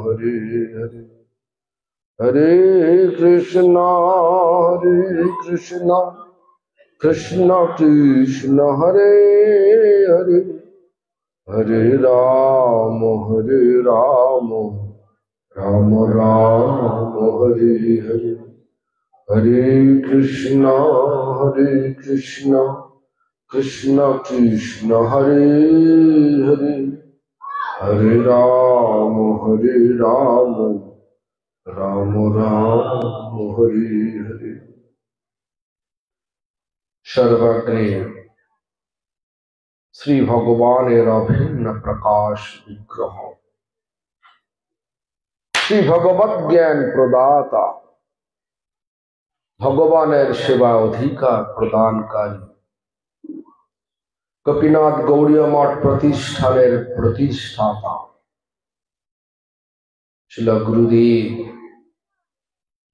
हरे हरे, हरे कृष्णा कृष्ण कृष्ण हरे हरे, हरे राम राम राम हरे हरे, हरे कृष्ण कृष्ण कृष्ण हरे हरे, हरे राम राम राम हरे हरे। सर्वग्रे श्री भगवानेर अभिन्न प्रकाश विग्रह, श्री भगवत ज्ञान प्रदाता, भगवानेर सेवा अधिकार प्रदानकारी, कपिनाथ गौड़ीय मठ प्रतिष्ठानेर प्रतिष्ठाता श्रील गुरुदेव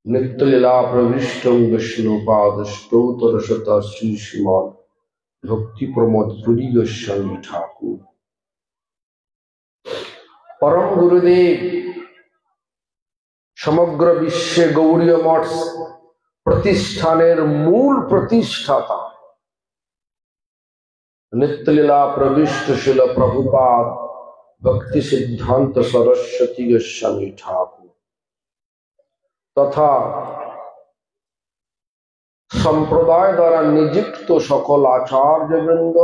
नित्यलीला प्रविष्टं विष्णुपाद स्तोत्र शत श्री श्रीमद् भक्ति प्रमोद पुरी गोस्वामी ठाकुर परम गुरुदेव समग्र विश्व गौड़ीय मठ प्रतिष्ठानेर मूल प्रतिष्ठाता नित्यलीला प्रविष्ट शिल प्रभुपाद भक्ति सिद्धांत सरस्वती गोस्वामी ठाकुर तथा संप्रदाय द्वारा नियुक्त सकल आचार्य वृंद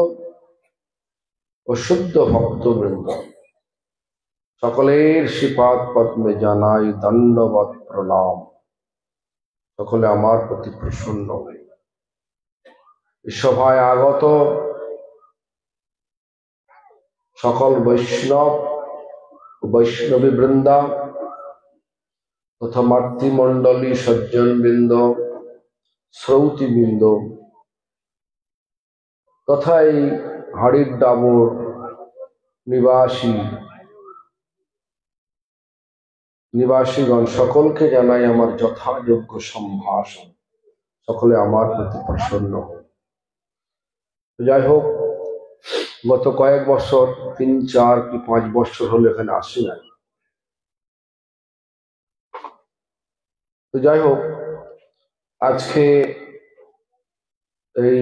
और शुद्ध भक्त वृंद सकलेर श्रीपाद पद्मे जानाई दंडवत प्रणाम। सकले आमार प्रति प्रसन्न हয়ে सभाয় আগত सकल वैष्णव वैष्णवी वृंदा तथा मातृमंडली सज्जन वृंद श्रौती वृंद तथा हाड़िर डामर निवासीगण सकल के जानाई आमार यथायोग्य सम्भाषण। सकले आमार प्रति प्रसन्न हয়ে যাই হোক गत कয়েক বছর 3 4 কি 5 বছর হলো এখানে আসি না। তো যাই হোক আজকে এই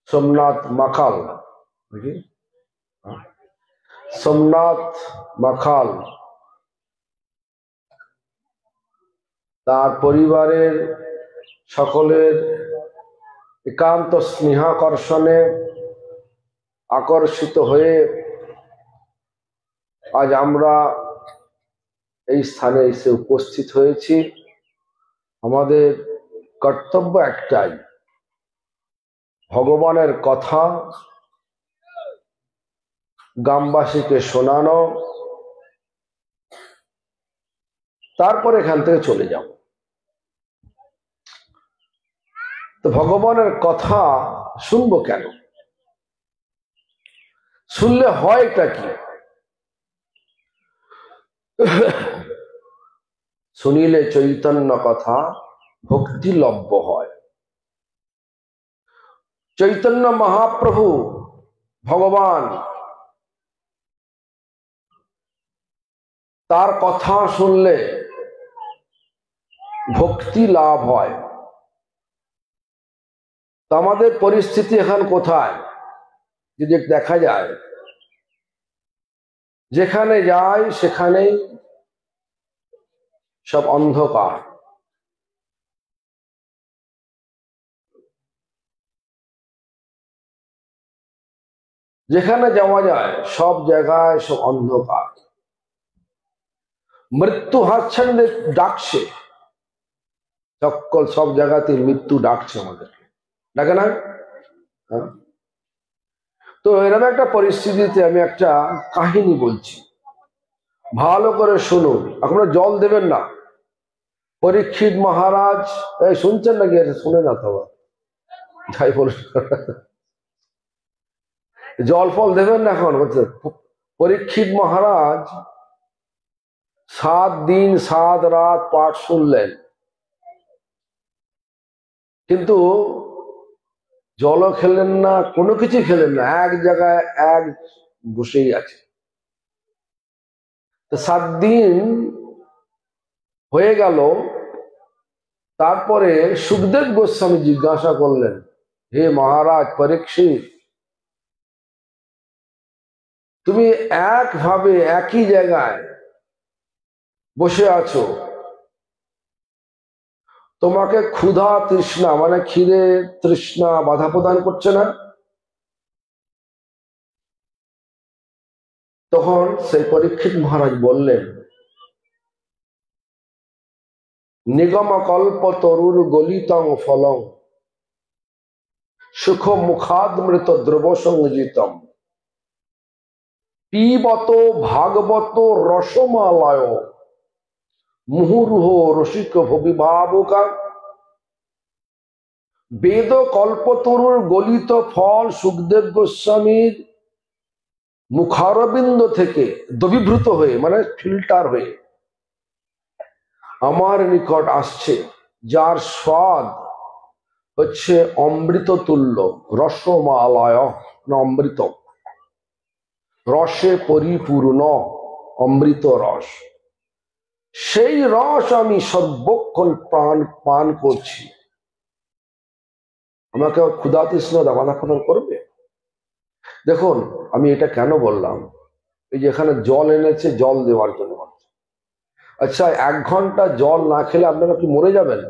সোমনাথ মাখাল তার পরিবারের সকলের একান্ত স্নেহাকর্ষণে আকর্ষিত হয়ে আজ আমরা এই স্থানে এসে উপস্থিত হয়েছি। আমাদের কর্তব্য একটাই, ভগবানের কথা গ্রামবাসীকে শোনানো, তারপর এখান থেকে চলে যাব। তো ভগবানের কথা শুনবো কেন? শুনলে হয়টা কি? শুনিলে চৈতন্য কথা ভক্তি লভ্য হয়। চৈতন্য মহাপ্রভু ভগবান তার কথা শুনলে ভক্তি লাভ হয়। তো আমাদের পরিস্থিতি এখন কোথায় যদি দেখা যায়, যেখানে যাই সেখানেই সব অন্ধকার। যেখানে যাওয়া যায় সব জায়গায় সব অন্ধকার। মৃত্যু হাতছাড়ে ডাকছে, সকল সব জায়গাতে মৃত্যু ডাকছে আমাদেরকে, ডাকে না? তো এরকম একটা পরিস্থিতিতে আমি একটা কাহিনী বলছি, ভালো করে শুনুন। আপনারা জল দেবেন না। পরীক্ষিত মহারাজ, এই শুনছেন নাকি? শুনে না তো, যাই বল, জল ফল দেবেন না এখন। পরীক্ষিত মহারাজ 7 দিন 7 রাত পাঠ শুনলেন, কিন্তু জলও খেলেন না, কোনো কিছু খেলেন না, এক জায়গায় এক বসেই আছে। তো 7 দিন হয়ে গেল। তারপরে সুখদেব গোস্বামী জিজ্ঞাসা করলেন, হে মহারাজ পরীক্ষিত, তুমি একভাবে একই জায়গায় বসে আছো, তোমাকে ক্ষুধা তৃষ্ণা মানে খিদে তৃষ্ণা বাধা প্রদান করছে না? তখন সেই পরীক্ষিত মহারাজ বললেন, নিগম কল্প তরুর গলিতং ফলং সুখ মুখাদমৃত দ্রব সংযিতম পিবত ভাগবত রসমালয় মুহুর্হ রসিক ভবিভাবকা। বেদ কল্পতরুর গলিত ফল সুখদেব গোস্বামীর মুখারবিন্দ থেকে দ্রবীভূত হয়ে মানে ফিল্টার হয়ে আমার নিকট আসছে, যার স্বাদ হচ্ছে অমৃত তুল্য, রসমালয় না অমৃত, রসে পরিপূর্ণ অমৃত রস। সেই রস আমি সর্বক্ষণ পান করছি। আমাকে ক্ষুধা তৃষ্ণা বাধা প্রদান করবে? দেখুন, আমি এটা কেন বললাম, এই যে এখানে জল এনেছে জল দেওয়ার জন্য। আচ্ছা, 1 ঘন্টা জল না খেলে আপনারা কি মরে যাবেন?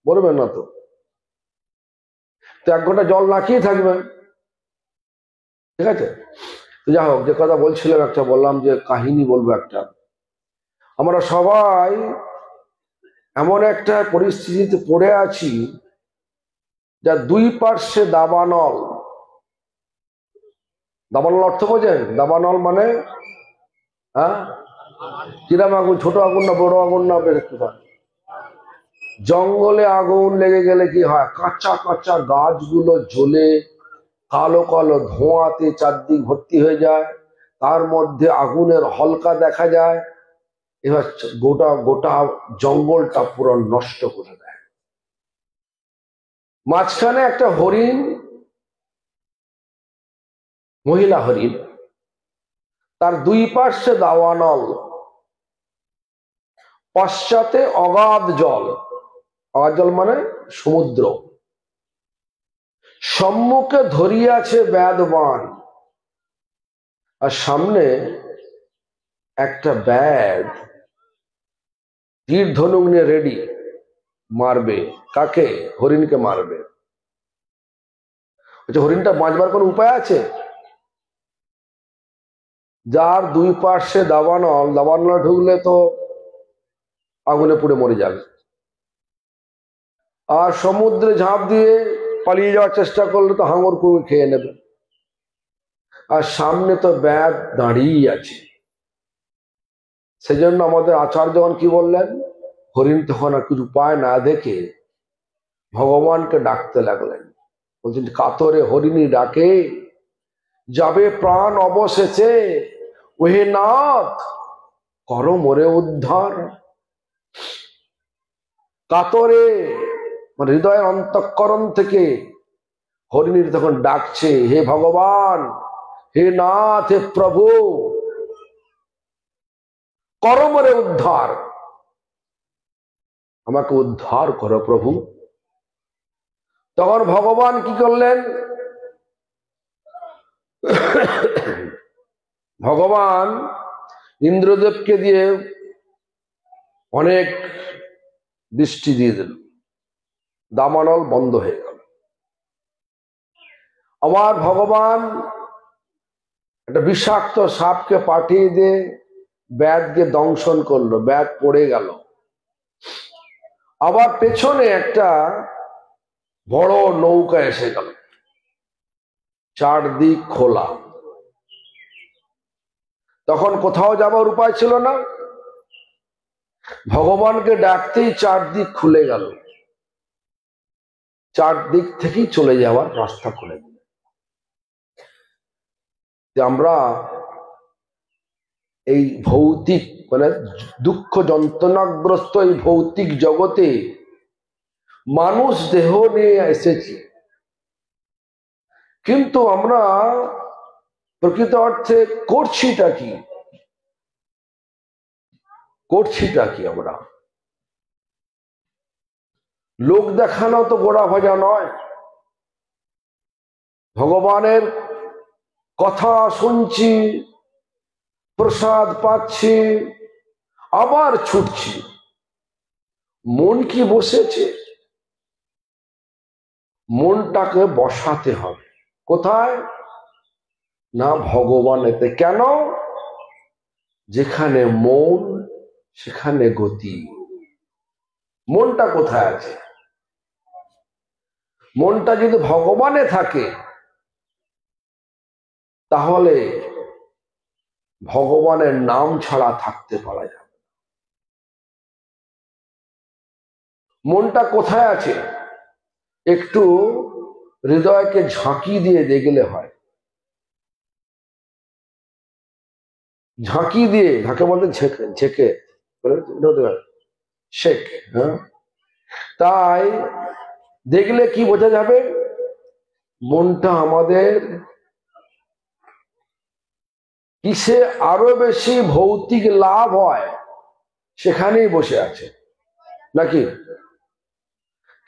মরবেন না তো। 1 ঘন্টা জল না খেয়ে থাকবেন, ঠিক আছে? যাই হোক, যে কথা বলছিলাম, একটা বললাম যে কাহিনী বলবো একটা। আমরা সবাই এমন একটা পরিস্থিতিতে পড়ে আছি যা 2 পার্শ্বে দাবানল। দাবানল অর্থ বোঝেন? দাবানল মানে হ্যাঁ, কিরম আগুন? ছোট আগুন না বড় আগুন না কোথায়? জঙ্গলে আগুন লেগে গেলে কি হয়, কাঁচা কাঁচা গাছগুলো জ্বলে কালো কালো ধোঁয়াতে চারদিক ভর্তি হয়ে যায়, তার মধ্যে আগুনের হলকা দেখা যায়, এবার গোটা গোটা জঙ্গলটা পুরো নষ্ট করে দেয়। মাঝখানে একটা হরিণ, মহিলা হরিণ, তার 2 পার্শ্বে দাওয়ানল, পশ্চাতে অগাধ জল। অগাধ জল মানে সমুদ্র। সম্মুখে ধরিয়াছে বেদবান, আর সামনে একটা ব্যাদ তীর ধনুক নিয়ে রেডি, মারবে কাকে? হরিণকে মারবে। হরিণটা বাঁচবার কোন উপায় আছে? যার 2 পার্শ্বে দাবানল, দাবানল ঢুকলে তো আগুনে পুড়ে মরে যাবে। আর সমুদ্রে ঝাঁপ দিয়ে পালিয়ে যাওয়ার চেষ্টা করলে তো হাঙর কুমির খেয়ে নেবে। আর সামনে তো ব্যাদ দাঁড়িয়ে আছে। সেজন্য আমাদের আচার্যগণ কি বললেন? হরিণ তখন আর কিছু উপায় না দেখে ভগবানকে ডাকতে লাগলেন। বলছেন, কাতরে হরিণী ডাকে, যাবে প্রাণ অবশেষে, ওহে নাথ করো মোরে উদ্ধার। কাতরে মানে হৃদয়ের অন্তঃকরণ থেকে হরিণীর তখন ডাকছে, হে ভগবান, হে নাথ, হে প্রভু, করো মোরে উদ্ধার, আমাকে উদ্ধার করো প্রভু। তখন ভগবান কি করলেন? ভগবান ইন্দ্রদেবকে দিয়ে অনেক দৃষ্টি দিয়ে দিল, দাবানল বন্ধ হয়ে গেল। আবার ভগবান একটা বিষাক্ত সাপকে পাঠিয়ে দিয়ে ব্যাদকে দংশন করলো, ব্যাদ পড়ে গেল। আবার পেছনে একটা বড় নৌকা এসে গেল, চারদিক খোলা। তখন কোথাও যাবার উপায় ছিল না, ভগবানকে ডাকতেই চারদিক খুলে গেল, চারদিক থেকেই চলে যাওয়ার রাস্তা খুলে দিল। আমরা এই ভৌতিক মানে দুঃখ যন্ত্রণাগ্রস্ত এই ভৌতিক জগতে মানুষ দেহ নিয়ে এসেছি, কিন্তু আমরা প্রকৃত অর্থে করছিটা কি? করছিটা কি আমরা? লোক দেখানো তো গোড়া ভাজা নয়। ভগবানের কথা শুনছি, প্রসাদ পাচ্ছি, আবার ছুটছি। মন কি বসেছে? মনটাকে বসাতে হবে কোথায়? না ভগবানেতে। কেন? যেখানে মন সেখানে গতি। মনটা কোথায় আছে? মনটা যদি ভগবানে থাকে তাহলে ভগবানের নাম ছাড়া থাকতে পারা যাবে। মনটা কোথায় আছে একটু হৃদয়কে ঝাঁকি দিয়ে দেখলে হয়। ঝাঁকি দিয়ে, ঝাঁকে বলতে ঝেঁকে শেখ। হ্যাঁ, তাই দেখলে কি বোঝা যাবে? মনটা আমাদের কিসে আরো বেশি ভৌতিক লাভ হয় সেখানেই বসে আছে, নাকি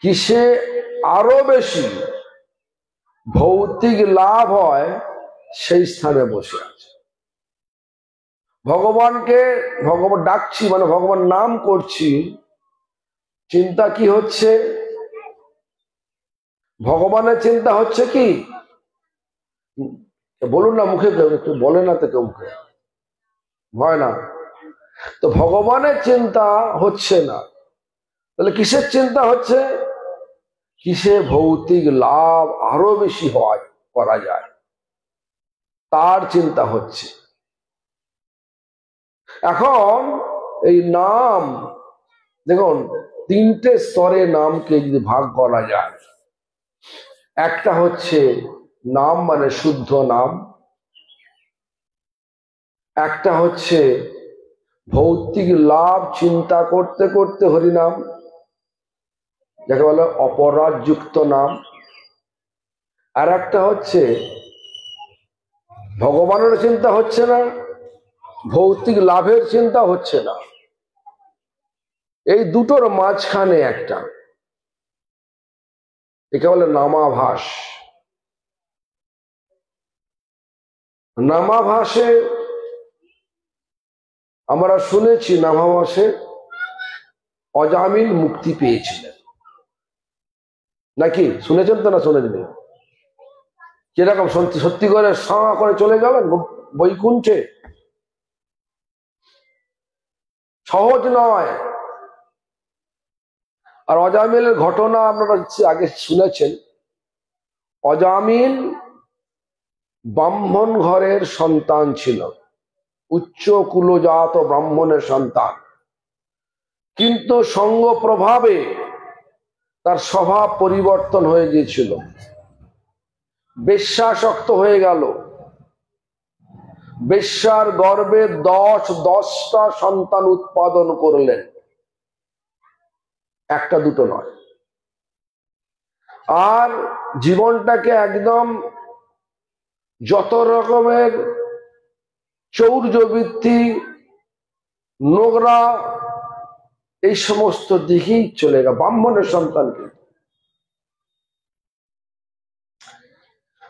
কিসে আরো বেশি ভৌতিক লাভ হয় সেই স্থানে বসে আছে। ভগবানকে ভগবান ডাকছি মানে ভগবান নাম করছি, চিন্তা কি হচ্ছে? ভগবানের চিন্তা হচ্ছে কি? বলুন না, মুখে একটু বলে না তো কেউ, মুখে হয় না তো। ভগবানের চিন্তা হচ্ছে না, তাহলে কিসের চিন্তা হচ্ছে? কিসে ভৌতিক লাভ আরো বেশি হয় করা যায় তার চিন্তা হচ্ছে। এখন এই নাম দেখুন, তিনটে স্তরে নামকে যদি ভাগ করা যায়, একটা হচ্ছে নাম মানে শুদ্ধ নাম, একটা হচ্ছে ভৌতিক লাভ চিন্তা করতে করতে হরিনাম, যাকে বলে অপরাধযুক্ত নাম, আর একটা হচ্ছে ভগবানের চিন্তা হচ্ছে না, ভৌতিক লাভের চিন্তা হচ্ছে না, এই দুটোর মাঝখানে একটা, একে বলে নামাভাস। নামাভাসে আমরা শুনেছি, নামাভাসে অজামিল মুক্তি পেয়েছিলেন, নাকি শুনেছেন তো? না শুনেছেন? কিরকম সত্যি সত্যি করে সাঁ করে চলে গেলেন বৈকুণ্ঠে? সহজ নয়। আর অজামিলের ঘটনা আপনারা আগে শুনেছেন। অজামিল ব্রাহ্মণ ঘরের সন্তান ছিল, উচ্চ কুলজাত ব্রাহ্মণের সন্তান, কিন্তু সঙ্গ প্রভাবে তার স্বভাব পরিবর্তন হয়ে গিয়েছিল, বেশ্যাসক্ত হয়ে গেল। বেশ্যার গর্ভে 10টা সন্তান উৎপাদন করলেন, একটা দুটো নয়। আর জীবনটাকে একদম যত রকমের চৌর্যবৃত্তি, নোংরা, এই সমস্ত দিকেই চলে গেল ব্রাহ্মণের সন্তানকে।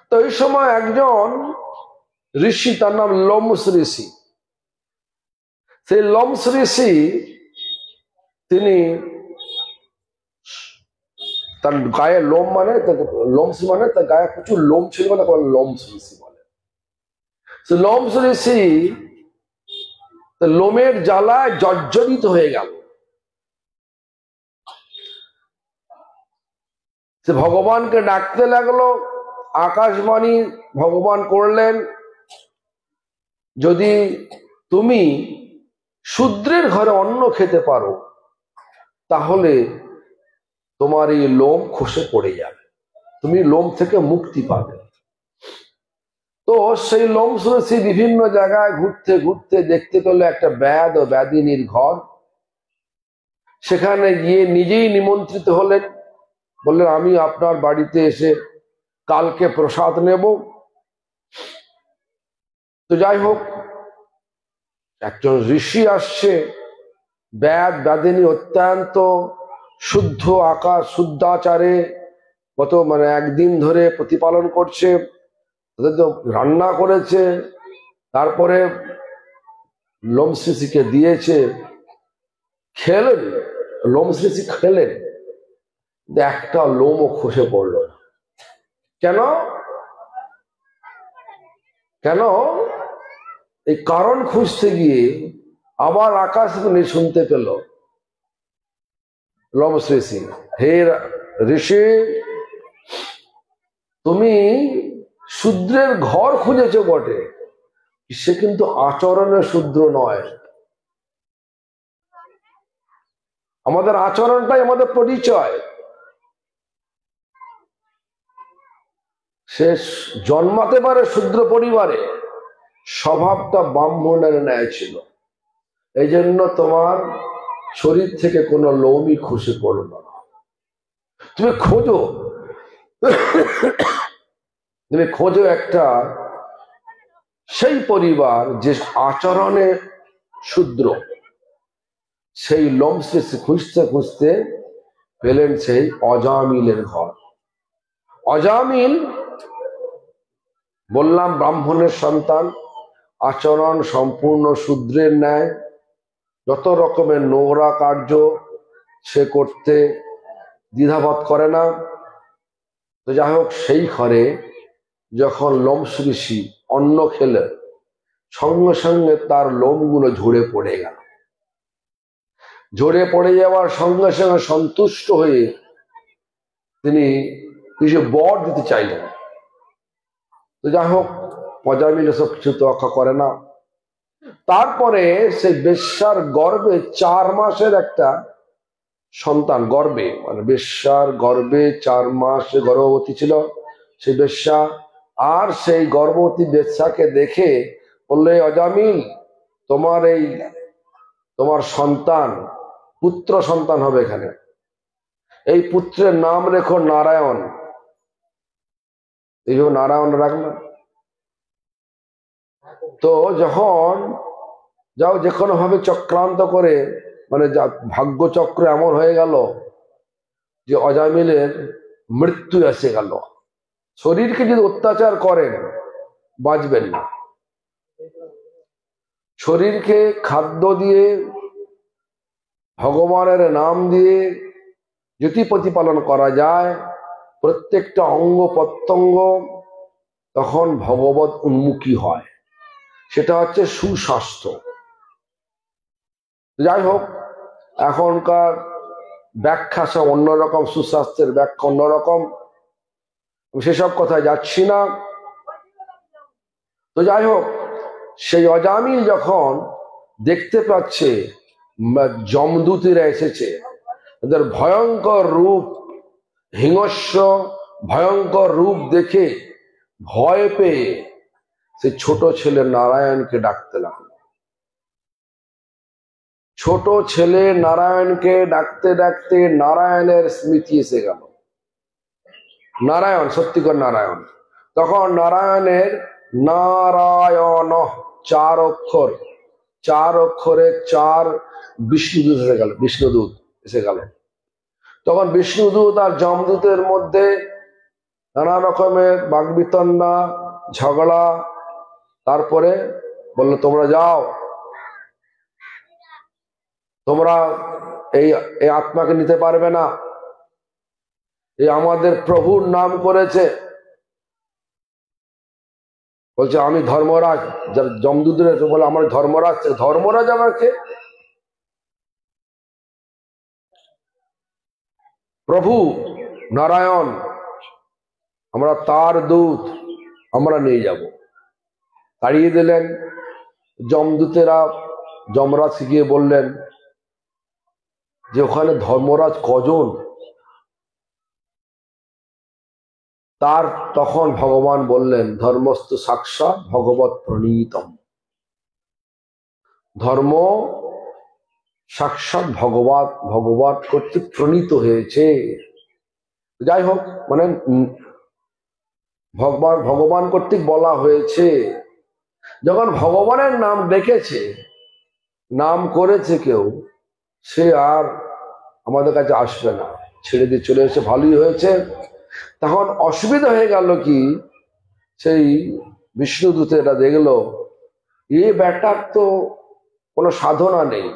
তো এই সময় একজন ঋষি, তার নাম লোমস ঋষি। সেই লোমস ঋষি তিনি তার গায়ে লোম মানে লোমস মানে তার গায়ে প্রচুর লোম ছিল বলে লোমস ঋষি বলে। লোমস ঋষি লোমের জ্বালায় জর্জরিত হয়ে গেল। সে ভগবানকে ডাকতে লাগলো, আকাশবাণী ভগবান করলেন, যদি তুমি শূদ্রের ঘরে অন্ন খেতে পারো তাহলে তোমার এই লোম খসে পড়ে যাবে, তুমি লোম থেকে মুক্তি পাবে। তো সেই লোম ঋষি বিভিন্ন জায়গায় ঘুরতে ঘুরতে দেখতে পেল একটা ব্যাধ ও ব্যাধিনীর ঘর। সেখানে গিয়ে নিজেই নিমন্ত্রিত হলেন, বললেন আমি আপনার বাড়িতে এসে কালকে প্রসাদ নেব। তো যাই হোক, একজন ঋষি আসছে, ব্যাদ ব্যাদিনী অত্যন্ত শুদ্ধ আকার শুদ্ধাচারে গত একদিন ধরে প্রতিপালন করছে, তাদের তো রান্না করেছে, তারপরে লোমশ্রীষিকে দিয়েছে, খেলেন, লোমশ্রীষি খেলেন, একটা লোমও খসে পড়ল না। কেন? কেন? এই কারণ খুঁজতে গিয়ে আবার আকাশ শুনতে পেল লোমশ্রীষি, হে ঋষি, তুমি শূদ্রের ঘর খুঁজেছ বটে, সে কিন্তু আচরণের শূদ্র নয়। আমাদের আচরণটাই আমাদের পরিচয়। সে জন্মাতে পারে শূদ্র পরিবারে, স্বভাবটা ব্রাহ্মণের ন্যায় ছিল, এই জন্য তোমার শরীর থেকে কোনো লোমই খসে পড়ল না। তুমি খোঁজো, তুমি খোঁজো একটা সেই পরিবার যে আচরণে শূদ্র। সেই লোমশ্রীষি খুঁজতে খুঁজতে পেলেন সেই অজামিলের ঘর। অজামিল বললাম ব্রাহ্মণের সন্তান, আচরণ সম্পূর্ণ শূদ্রের ন্যায়, যত রকমের নোংরা কার্য সে করতে দ্বিধাবোধ করে না। তো যাই হোক, সেই ঘরে যখন লোমশ্রীষি অন্ন খেলে, সঙ্গে সঙ্গে তার লোমগুলো ঝরে পড়ে গেল। ঝরে পড়ে যাওয়ার সঙ্গে সঙ্গে সন্তুষ্ট হয়ে তিনি কিছু বর দিতে চাইলেন। তো যাই হোক, অজামিল এসব কিছু তোয়াক্কা করে না। তারপরে সেই বেশ্যার গর্ভে 4 মাসের একটা সন্তান, গর্ভে বেশ্যার গর্ভে 4 মাস গর্ভবতী ছিল সেই বেশ্যা। আর সেই গর্ভবতী বেশ্যাকে দেখে বললে, অজামিল, তোমার সন্তান, পুত্র সন্তান হবে এখানে, এই পুত্রের নাম রেখো নারায়ণ। এইভাবে নারায়ণ রাখলাম। তো যখন যাও যে কোনো ভাবে চক্রান্ত করে ভাগ্যচক্র এমন হয়ে গেল যে অজামিলের মৃত্যু এসে গেল। শরীরকে যদি অত্যাচার করেন বাঁচবেন না। শরীরকে খাদ্য দিয়ে, ভগবানের নাম দিয়ে যদি প্রতিপালন করা যায় প্রত্যেকটা অঙ্গ প্রত্যঙ্গ, তখন ভগবত উন্মুখী হয়। সেটা হচ্ছে সুস্বাস্থ্য। যাই হোক, এখনকার ব্যাখ্যা সব অন্যরকম, সুস্বাস্থ্যের ব্যাখ্যা অন্যরকম, সেসব কথায় যাচ্ছি না। তো যাই হোক, সেই অজামিল যখন দেখতে পাচ্ছে যমদূতেরা এসেছে, তাদের ভয়ঙ্কর রূপ, হিংস্র ভয়ঙ্কর রূপ দেখে ভয় পেয়ে সে ছোট ছেলে নারায়ণকে ডাকতে লাগলো। ছোট ছেলে নারায়ণকে ডাকতে ডাকতে নারায়ণের স্মৃতি এসে গেল। নারায়ণ, সত্যিকার নারায়ণ। তখন নারায়ণের নারায়ণ 4 অক্ষর, 4 অক্ষরে 4 বিষ্ণুদূত এসে গেল, বিষ্ণুদূত এসে গেল। তখন বিষ্ণুদূত আর যমদূতের মধ্যে নানা রকমের বাগবিতণ্ডা, ঝগড়া। তারপরে বলল, তোমরা যাও, তোমরা এই আত্মাকে নিতে পারবে না, এই আমাদের প্রভুর নাম করেছে। বলছে, আমি ধর্মরাজ। যমদূতের বলে, আমার ধর্মরাজ। ধর্মরাজ আমাকে? প্রভু নারায়ণ, আমরা তার দূত, আমরা নিয়ে যাব। তাড়িয়ে দিলেন। যমদূতেরা যমরাজকে গিয়ে বললেন যে ওখানে ধর্মরাজ কজন? তার তখন ভগবান বললেন, ধর্মস্থ সাক্ষাৎ ভগবত প্রণীতম। ধর্ম সাক্ষাৎ ভগবত কর্তৃক প্রণীত হয়েছে। যাই হোক, ভগবান কর্তৃক বলা হয়েছে। যখন ভগবানের নাম ডেকেছে, নাম করেছে কেউ, সে আর আমাদের কাছে আসবে না, ছেড়ে দিয়ে চলে এসে ভালোই হয়েছে। তখন অসুবিধা হয়ে গেল কি, সেই বিষ্ণুদূতেরা দেখলো এ ব্যাটার তো কোনো সাধনা নেই,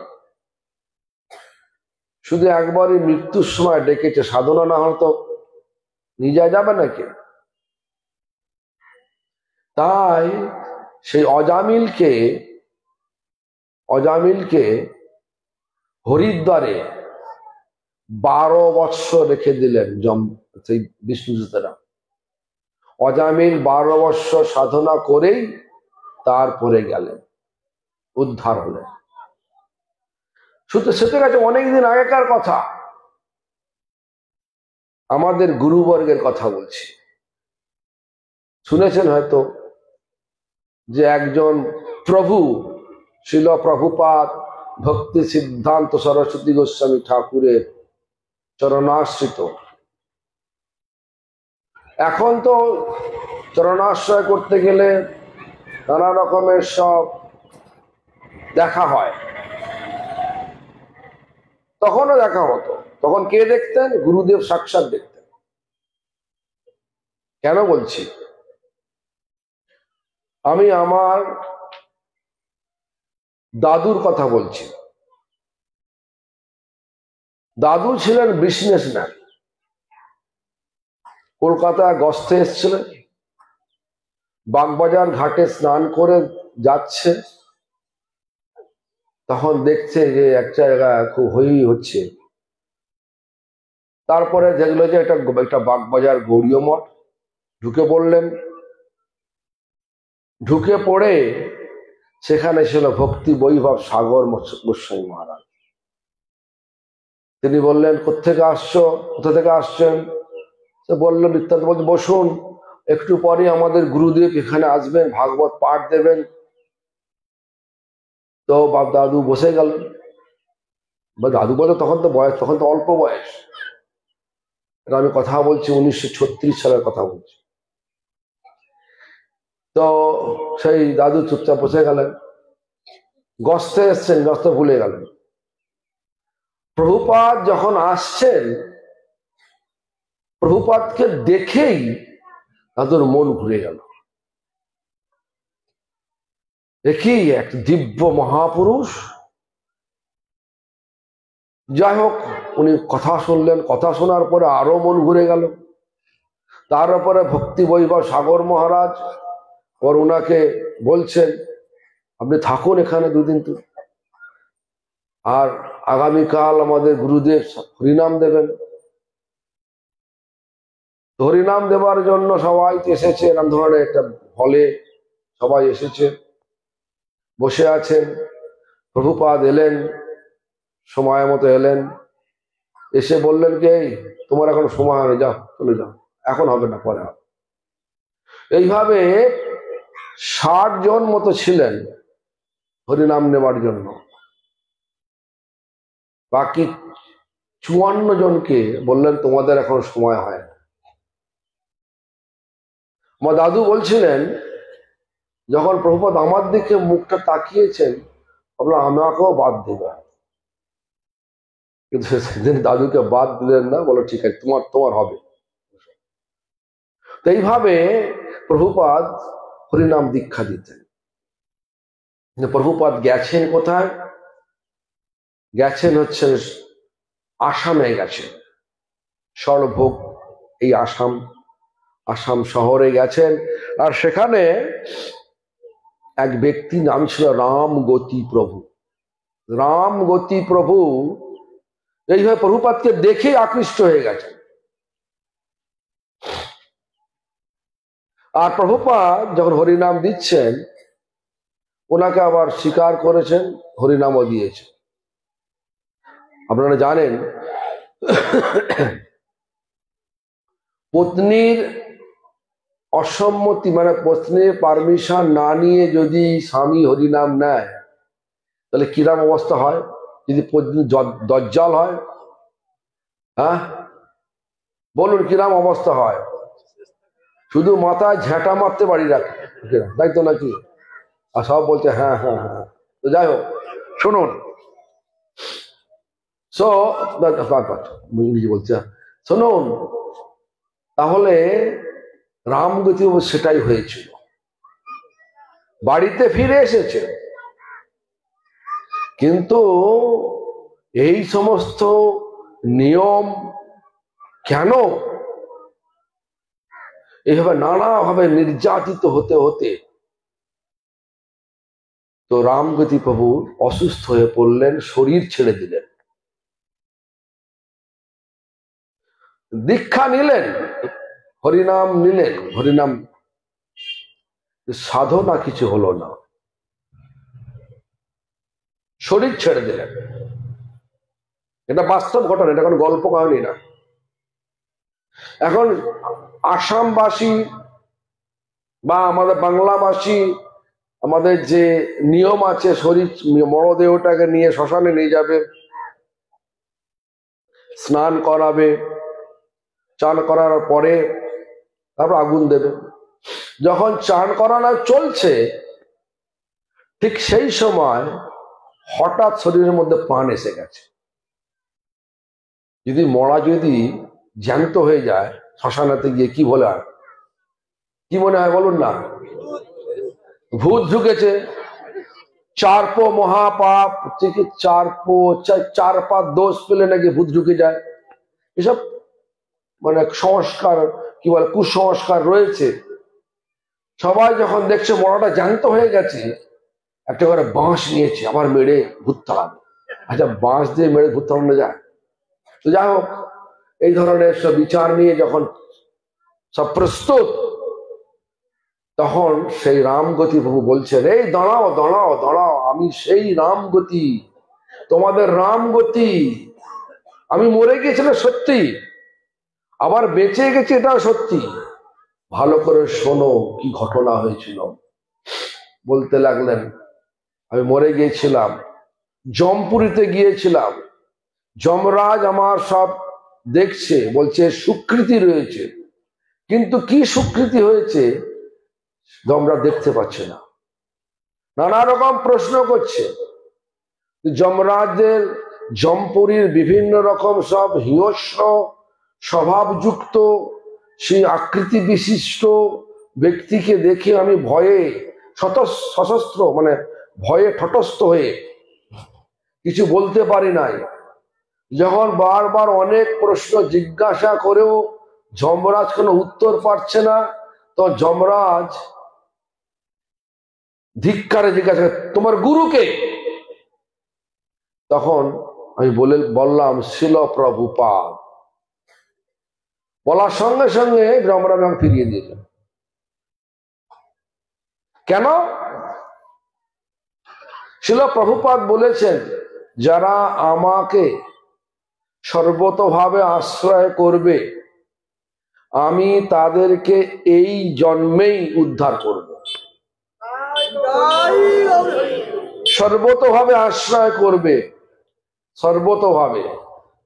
শুধু একবারই মৃত্যুর সময় ডেকেছে, সাধনা না হলে তো নিয়ে যাবে নাকি। তাই সেই অজামিলকে হরিদ্বারে 12 বৎসর রেখে দিলেন সেই বিষ্ণুদূতেরা। অজামিল 12 বৎসর সাধনা করেই তারপরে গেলেন, উদ্ধার হলেন। শুধু সেটা কাছে অনেকদিন আগেকার কথা, আমাদের গুরুবর্গের কথা বলছি। শুনেছেন হয়তো যে একজন প্রভু শিল প্রভুপাদ ভক্তি সিদ্ধান্ত সরস্বতী গোস্বামী ঠাকুরের চরণাশ্রিত। এখন তো চরণাশ্রয় করতে গেলে নানা রকমের সব দেখা হয়, তখনও দেখা হতো। তখন কে দেখতেন? গুরুদেব সাক্ষাৎ দেখতেন। কেন বলছি? আমি আমার দাদুর কথা বলছি। দাদু ছিলেন বিজনেসম্যান, কলকাতায় গস্তে এসেছিলেন। বাগবাজার ঘাটে স্নান করে যাচ্ছে, তখন দেখছে যে এক জায়গায় খুব হই হচ্ছে। তারপরে দেখলো যে একটা বাগবাজার গৌড়ীয় মঠ, ঢুকে পড়লেন। ঢুকে পড়ে সেখানে ছিল ভক্তি বৈভব সাগর গোস্বামী মহারাজ। তিনি বললেন, কোথা থেকে আসছেন? সে বললো বৃত্তান্ত, বলছে বসুন, একটু পরে আমাদের গুরুদেব এখানে আসবেন, ভাগবত পাঠ দেবেন। তো বাপ দাদু বসে গেলেন। বা দাদু বলে তখন তো অল্প বয়স, এটা আমি কথা বলছি 1936 সালের কথা বলছি। তো সেই দাদু চুপচাপ বসে গেলেন। গস্তে এসছেন, গস্তে ভুলে গেলেন। প্রভুপাদ যখন আসছেন, প্রভুপাদকে দেখেই দাদুর মন ঘুরে গেল। দেখি এক দিব্য মহাপুরুষ। যাই হোক, উনি কথা শুনলেন, কথা শোনার পরে আরো মন ঘুরে গেল। তার উপরে ভক্তি বৈভব সাগর মহারাজ ওর ওনাকে বলছেন, আপনি থাকুন এখানে দুদিন, আর আগামীকাল আমাদের গুরুদেব হরিনাম দেবেন। হরিনাম দেবার জন্য সবাই এসেছে, এরকম ধরনের একটা হলে সবাই এসেছে, বসে আছেন। প্রভুপাদ এলেন, সময় মতো এলেন। এসে বললেন কি, এই তোমার এখন সময় হয়নি, যাও চলে যাও, এখন হবে না, পরে হবে। এইভাবে 60 জন মতো ছিলেন হরিনাম নেবার জন্য। বাকি 54 জনকে বললেন তোমাদের এখন সময় হয় না। আমার দাদু বলছিলেন, যখন প্রভুপাদ আমার দিকে মুখটা তাকিয়েছেন, ভাবলাম আমাকেও বাদ দেবে, কিন্তু সেদিন দাদুকে বাদ দিলেন না, বলো ঠিক আছে, তোমার হবে। তো এইভাবে প্রভুপাদ হরিনাম দীক্ষা দিতেন। প্রভুপাদ গেছেন কোথায়? গেছেন হচ্ছে আসামে গেছেন, সর্বভোগ এই আসাম শহরে গেছেন। আর সেখানে এক ব্যক্তি নাম ছিল রামগতি প্রভু। এইভাবে প্রভুপাদকে দেখে আকৃষ্ট হয়ে গেছেন। আর প্রভুপাদ যখন হরিনাম দিচ্ছেন, ওনাকে আবার স্বীকার করেছেন, হরিনামও দিয়েছেন। আপনারা জানেন, পত্নীর অসম্মতি মানে পত্নীর পারমিশন না নিয়ে যদি স্বামী হরিনাম নেয়, তাহলে কিরাম অবস্থা হয়? যদি পত্নী দজ্জাল হয়, হ্যাঁ বলুন কিরাম অবস্থা হয়? শুধু মাথায় ঝেঁটা মারতে বাড়ি রাখে, তাই তো নাকি? আর সব বলছে হ্যাঁ হ্যাঁ হ্যাঁ। তো যাই হোক, শুনুন, সো ইংরেজি বলছে, শুনুন, তাহলে রামগতি সেটাই হয়েছিল, বাড়িতে ফিরে এসেছে, কিন্তু এই সমস্ত নিয়ম কেন এইভাবে নানাভাবে নির্যাতিত হতে হতে তো রামগতি প্রভু অসুস্থ হয়ে পড়লেন, শরীর ছেড়ে দিলেন, দীক্ষা নিলেন, হরিনাম নিলেন, হরিনাম, সাধনা কিছু হলো না, শরীর ছেড়ে দিলেন। এটা বাস্তব ঘটনা, এটা কোনো গল্প কাহিনী না। এখন আসামবাসী বা আমাদের বাংলাভাষী আমাদের যে নিয়ম আছে, শরীর মরদেহটাকে নিয়ে শ্মশানে নিয়ে যাবে, স্নান করাবে, চান করার পরে তারপর আগুন দেবে। যখন চান করানো চলছে ঠিক সেই সময় হঠাৎ শরীরের মধ্যে প্রাণ এসে গেছে। যদি মরা যদি জ্যান্ত হয়ে যায় শ্মশানাতে গিয়ে কি বলে, আর কি মনে হয় বলুন না? ভূত ঢুকেছে। চারপো মহাপাপ থেকে চার পাপ দোষ পেলে নাকি ভূত ঢুকে যায়, এসব মানে সংস্কার কি বলে কুসংস্কার রয়েছে। সবাই যখন দেখছে মরাটা জ্যান্ত হয়ে গেছে, একটা করে বাঁশ নিয়েছে, আবার মেরে ভূত তাড়াবে। আচ্ছা, বাঁশ দিয়ে মেরে ভূত তাড়ানো যায়? তো যাই হোক, এই ধরনের সব বিচার নিয়ে যখন সব প্রস্তুত, তখন সেই রামগতি প্রভু বলছেন, এই দাঁড়াও দাঁড়াও দাঁড়াও, আমি সেই রামগতি, তোমাদের রামগতি। আমি মরে গিয়েছিলাম সত্যি, আবার বেঁচে গেছি এটাও সত্যি। ভালো করে শোনো কি ঘটনা হয়েছিল। বলতে লাগলেন, আমি মরে গিয়েছিলাম, জমপুরীতে গিয়েছিলাম, যমরাজ আমার সব দেখছে, বলছে স্বীকৃতি রয়েছে, কিন্তু কি স্বীকৃতি হয়েছে যমরাজ দেখতে পাচ্ছে না, নানা রকম প্রশ্ন করছে। যমরাজের জমপুরীর বিভিন্ন রকম সব হিংস্র স্বভাবযুক্ত সেই আকৃতি বিশিষ্ট ব্যক্তিকে দেখে আমি ভয়ে সশস্ত্র মানে ভয়ে ঠটস্থ হয়ে কিছু বলতে পারি নাই। যখন বারবার অনেক প্রশ্ন জিজ্ঞাসা করেও যমরাজ কোনো উত্তর পাচ্ছে না, তো যমরাজ ধিক্কারে জিজ্ঞাসা, তোমার গুরুকে? তখন আমি বললাম, শিল প্রভুপাদ। বলার সঙ্গে সঙ্গে যমরাজ আমাকে ফিরিয়ে দিয়েছেন। কেন? শিল প্রভুপাদ বলেছেন, যারা আমাকে সর্বতভাবে আশ্রয় করবে আমি তাদেরকে এই জন্মেই উদ্ধার করব। সর্বতভাবে আশ্রয় করবে, সর্বতভাবে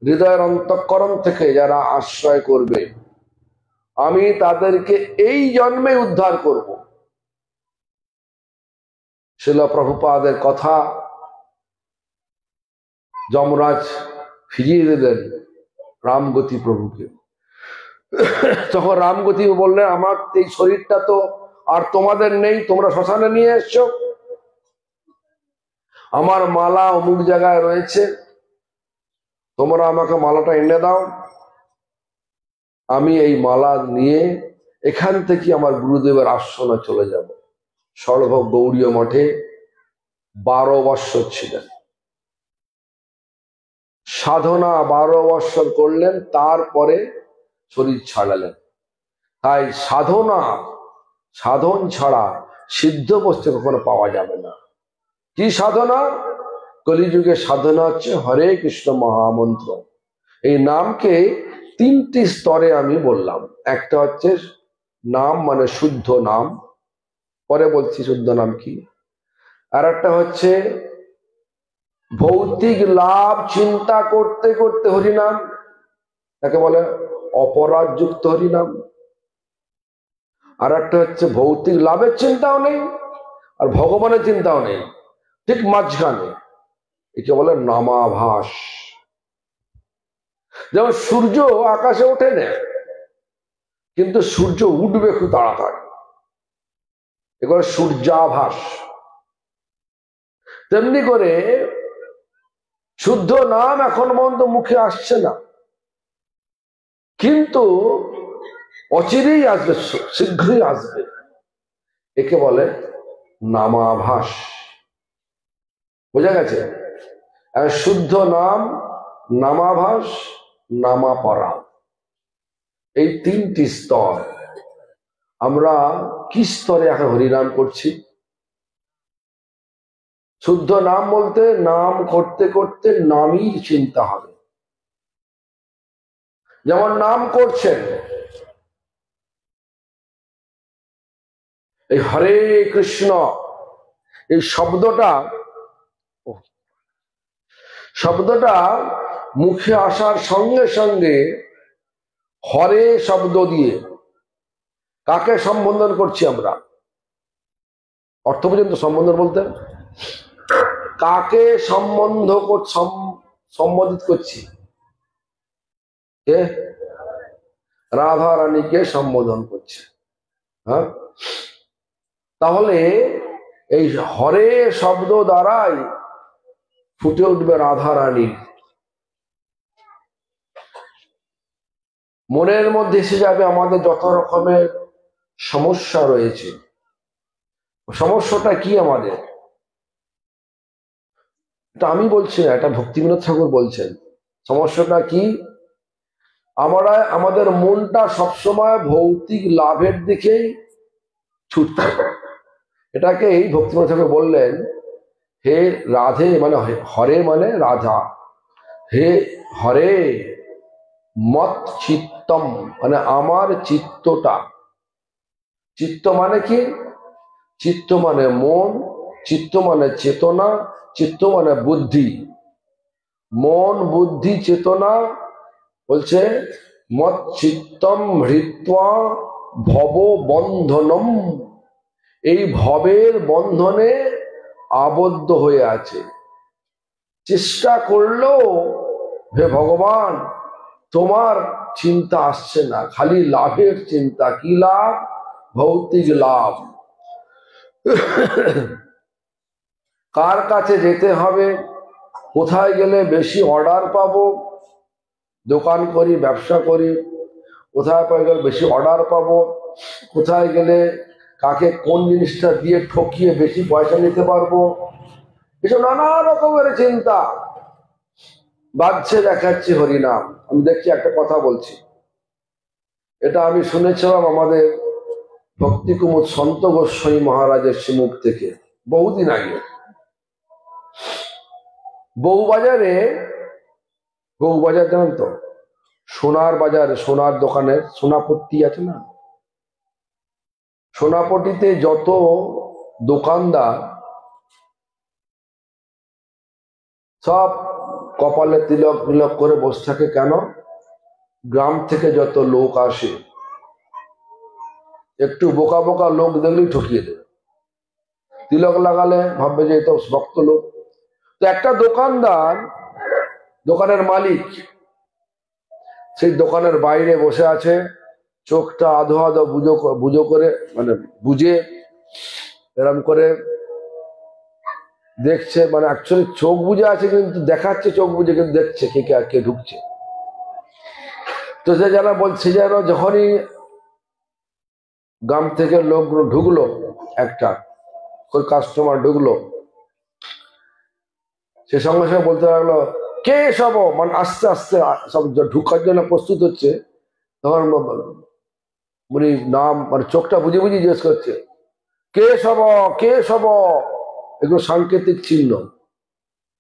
হৃদয়ের অন্তঃকরণ থেকে যারা আশ্রয় করবে আমি তাদেরকে এই জন্মে উদ্ধার করব। শিল প্রভুপাদের কথা যমরাজ ফিরিয়ে দিলেন রামগতি প্রভুকে। তখন রামগতি বললেন, আমার এই শরীরটা তো আর তোমাদের নেই, তোমরা শ্মশানে নিয়ে এসছো, আমার মালা অমুক জায়গায় রয়েছে, তোমরা আমাকে মালাটা এনে দাও, আমি এই মালা নিয়ে এখান থেকে আমার গুরুদেবের আশ্রমে চলে যাব। সর্বভোগ গৌড়ীয় মঠে 12 বৎসর ছিলেন, সাধনা 12 বৎসর করলেন, তারপরে শরীর ছাড়ালেন। তাই সাধন ছাড়া সিদ্ধ বস্তু কখনো পাওয়া যাবে না। কি সাধনা? কলিযুগে সাধনা হচ্ছে হরে কৃষ্ণ মহামন্ত্র। এই নামকে 3টি স্তরে আমি বললাম। একটা হচ্ছে নাম মানে শুদ্ধ নাম, পরে বলছি শুদ্ধ নাম কি। আর একটা হচ্ছে ভৌতিক লাভ চিন্তা করতে করতে হরিনাম, তাকে বলে অপরাধযুক্ত হরিনাম। আর একটা হচ্ছে ভৌতিক লাভের চিন্তাও নেই আর ভগবানের চিন্তাও নেই, ঠিক মাঝখানে, একে বলে নামাভাস। যেমন সূর্য আকাশে ওঠে না, কিন্তু সূর্য উঠবে খুব তাড়াতাড়ি, এগুলো সূর্যাভাস। তেমনি করে শুদ্ধ নাম এখন পর্যন্ত মুখে আসছে না, কিন্তু অচিরেই আসবে, শীঘ্রই আসবে। একে বলে নামাভাস। বোঝা গেছে? শুদ্ধ নাম, নামাভাস, নামাপরা, এই তিনটি স্তর। আমরা কি স্তরে এখন হরিনাম করছি? শুদ্ধ নাম বলতে নাম করতে করতে নামই চিন্তা হবে। যেমন নাম করছেন, এই হরে কৃষ্ণ এই শব্দটা মুখে আসার সঙ্গে সঙ্গে হরে শব্দ দিয়ে কাকে সম্বোধন করছি আমরা? অর্থ পর্যন্ত সম্বোধন বলতে কাকে সম্বোধিত করছি? কে? রাধা রানীকে সম্বোধন করছে। হ্যাঁ, তাহলে এই হরে শব্দ দ্বারাই ফুটে উঠবে রাধা রানী। মনের মধ্যে এসে যাবে আমাদের যত রকমের সমস্যা রয়েছে। সমস্যাটা কি আমাদের? এটা আমি বলছি না, এটা ভক্তিবিনোদ ঠাকুর বলছেন। সমস্যাটা কি? আমাদের মনটা সবসময় ভৌতিক লাভের দিকেই ছুটতে। এটাকেই ভক্তিবিনোদ ঠাকুর বললেন, হে রাধে মানে হরে মানে রাধা, হে হরে মত চিত্তম মানে আমার চিত্তটা। চিত্ত মানে কি? চিত্ত মানে মন, চিত্ত মানে চেতনা, চিত্ত মানে বুদ্ধি। মন বুদ্ধি চেতনা বলছে মত চিত্তম হৃত্বা ভব বন্ধনম, এই ভবের বন্ধনে আবদ্ধ হয়ে আছে। চেষ্টা করলেও হে ভগবান তোমার চিন্তা আসছে না, খালি লাভের চিন্তা। কি লাভ? ভৌতিক লাভ। কার কাছে যেতে হবে, কোথায় গেলে বেশি অর্ডার পাবো, দোকান করি ব্যবসা করি, কোথায় গেলে বেশি অর্ডার পাবো, কোথায় গেলে কাকে কোন জিনিসটা দিয়ে ঠকিয়ে বেশি পয়সা নিতে পারবো, এসব নানা রকমের চিন্তা বাজছে দেখাচ্ছে হরিনাম। আমি দেখছি একটা কথা বলছি, এটা আমি শুনেছিলাম আমাদের ভক্তি কুমুদ সন্ত গোস্বামী মহারাজের শ্রীমুখ থেকে বহুদিন আগে। বউবাজারে, বউবাজার জানেন তো, সোনার বাজারে, সোনার দোকানে সোনাপট্টি আছে না, সোনাপট্টিতে যত দোকানদার সব কপালে তিলক তিলক করে বসে থাকে। কেন? গ্রাম থেকে যত লোক আসে, একটু বোকা বোকা লোক দেখলেই ঠকিয়ে দেবে। তিলক লাগালে ভাববে যে তো ভক্ত লোক। তো একটা দোকানদার, দোকানের মালিক, সেই দোকানের বাইরে বসে আছে, চোখটা আধো আধো বুঝো করে মানে বুঝে এরম করে দেখছে, মানে অ্যাকচুয়ালি চোখ বুঝে আছে কিন্তু দেখাচ্ছে চোখ বুঝে, কিন্তু দেখছে কে কে ঢুকছে। তো সে যারা বলছে যেন যখনই গ্রাম থেকে লোকগুলো ঢুকলো, একটা কাস্টমার ঢুকলো, সে সঙ্গে সঙ্গে বলতে লাগলো কে সব, মানে আস্তে আস্তে সব ঢুকার জন্য প্রস্তুত হচ্ছে। তখন উনি নাম মানে চোখটা বুঝে বুঝে জিজ্ঞেস করছে কে সব, কে সব। এগুলো সাংকেতিক চিহ্ন,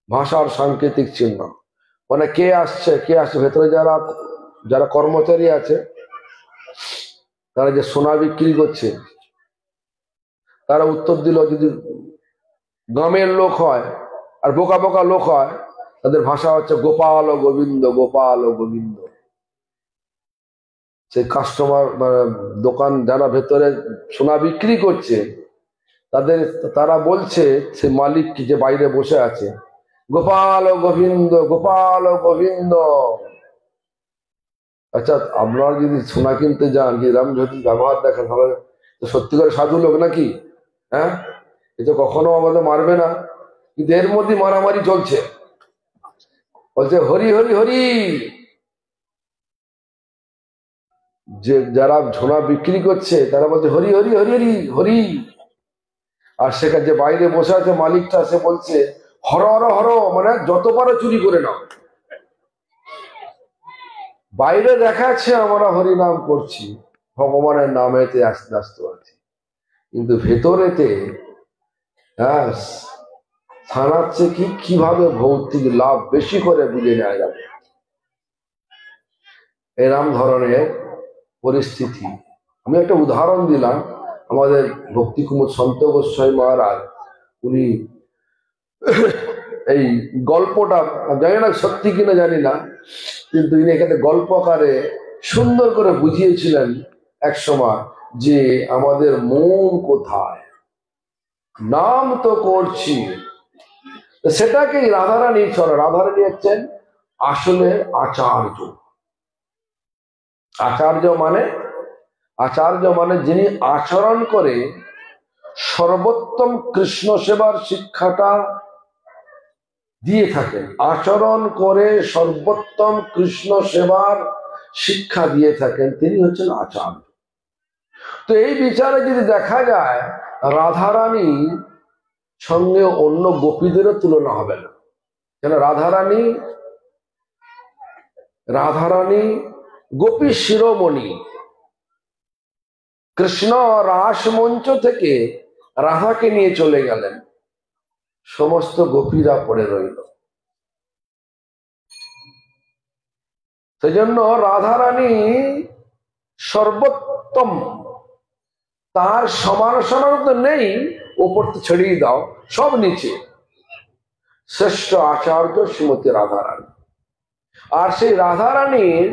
ভাষার সাংকেতিক চিহ্ন, মানে কে আসছে কে আসছে। ভেতরে যারা যারা কর্মচারী আছে, তারা যে সোনা বিক্রি করছে, তারা উত্তর দিল, যদি গ্রামের লোক হয় আর বোকা বোকা লোক হয়, তাদের ভাষা হচ্ছে গোপাল ও গোবিন্দ, গোপাল ও গোবিন্দ। সেই কাস্টমার মানে দোকান যারা ভেতরে সোনা বিক্রি করছে, তারা বলছে সে মালিক যে বাইরে বসে আছে, গোপাল ও গোবিন্দ, গোপাল ও গোবিন্দ। আচ্ছা, আপনারা যদি সোনা কিনতে যান, যে এরকম যদি ব্যবহার দেখেন, তাহলে তো সত্যি করে সাধু লোক নাকি? হ্যাঁ, এ তো কখনো আমাদের মারবে না, কিন্তু এর মধ্যে মারামারি চলছে। বলছে হরি হরি হরি। যে যারা সোনা বিক্রি করছে তারা বলছে হরি হরি হরি হরি হরি। আর সেখানে যে বাইরে বসে আছে মালিকটা, সে বলছে হর হর হর, মানে যত পারো চুরি করে নাও। বাইরে দেখাচ্ছে আমরা হরিনাম করছি, ভগবানের নামেতে আস্তে আস্তে আছি, কিন্তু ভেতরেতে হ্যাঁ ছানাচ্ছে কি, কিভাবে ভৌতিক লাভ বেশি করে বুঝে নেওয়া যাবে, এরম ধরনের পরিস্থিতি। আমি একটা উদাহরণ দিলাম। আমাদের ভক্তি কুমুদ সন্ত গোস্বামী মহারাজ, উনি এই গল্পটা জানি না সত্যি কিনা জানি না, কিন্তু ইনি এখানে গল্প আকারে সুন্দর করে বুঝিয়েছিলেন এক সময়, যে আমাদের মন কোথায়, নাম তো করছি, সেটাকেই রাধারানী চলে। রাধারানী হচ্ছেন আসলে আচার্য। আচার্য মানে যিনি আচরণ করে সর্বোত্তম কৃষ্ণ সেবার শিক্ষাটা দিয়ে থাকেন, আচরণ করে সর্বোত্তম কৃষ্ণ সেবার শিক্ষা দিয়ে থাকেন, তিনি হচ্ছেন আচার্য। তো এই বিচারে যদি দেখা যায়, রাধারানী সঙ্গে অন্য গোপীদেরও তুলনা হবে না। কেন? রাধারানী গোপী শিরোমণি। কৃষ্ণ রাসমঞ্চ থেকে রাধাকে নিয়ে চলে গেলেন, সমস্ত গোপীরা পড়ে রইল। সেজন্য রাধারানী সর্বোত্তম, তার সমান তো নেই, ওপর তো ছড়িয়ে দাও, সব নিচে। শ্রেষ্ঠ আচার্য শ্রীমতী রাধারানী। আর সেই রাধারানীর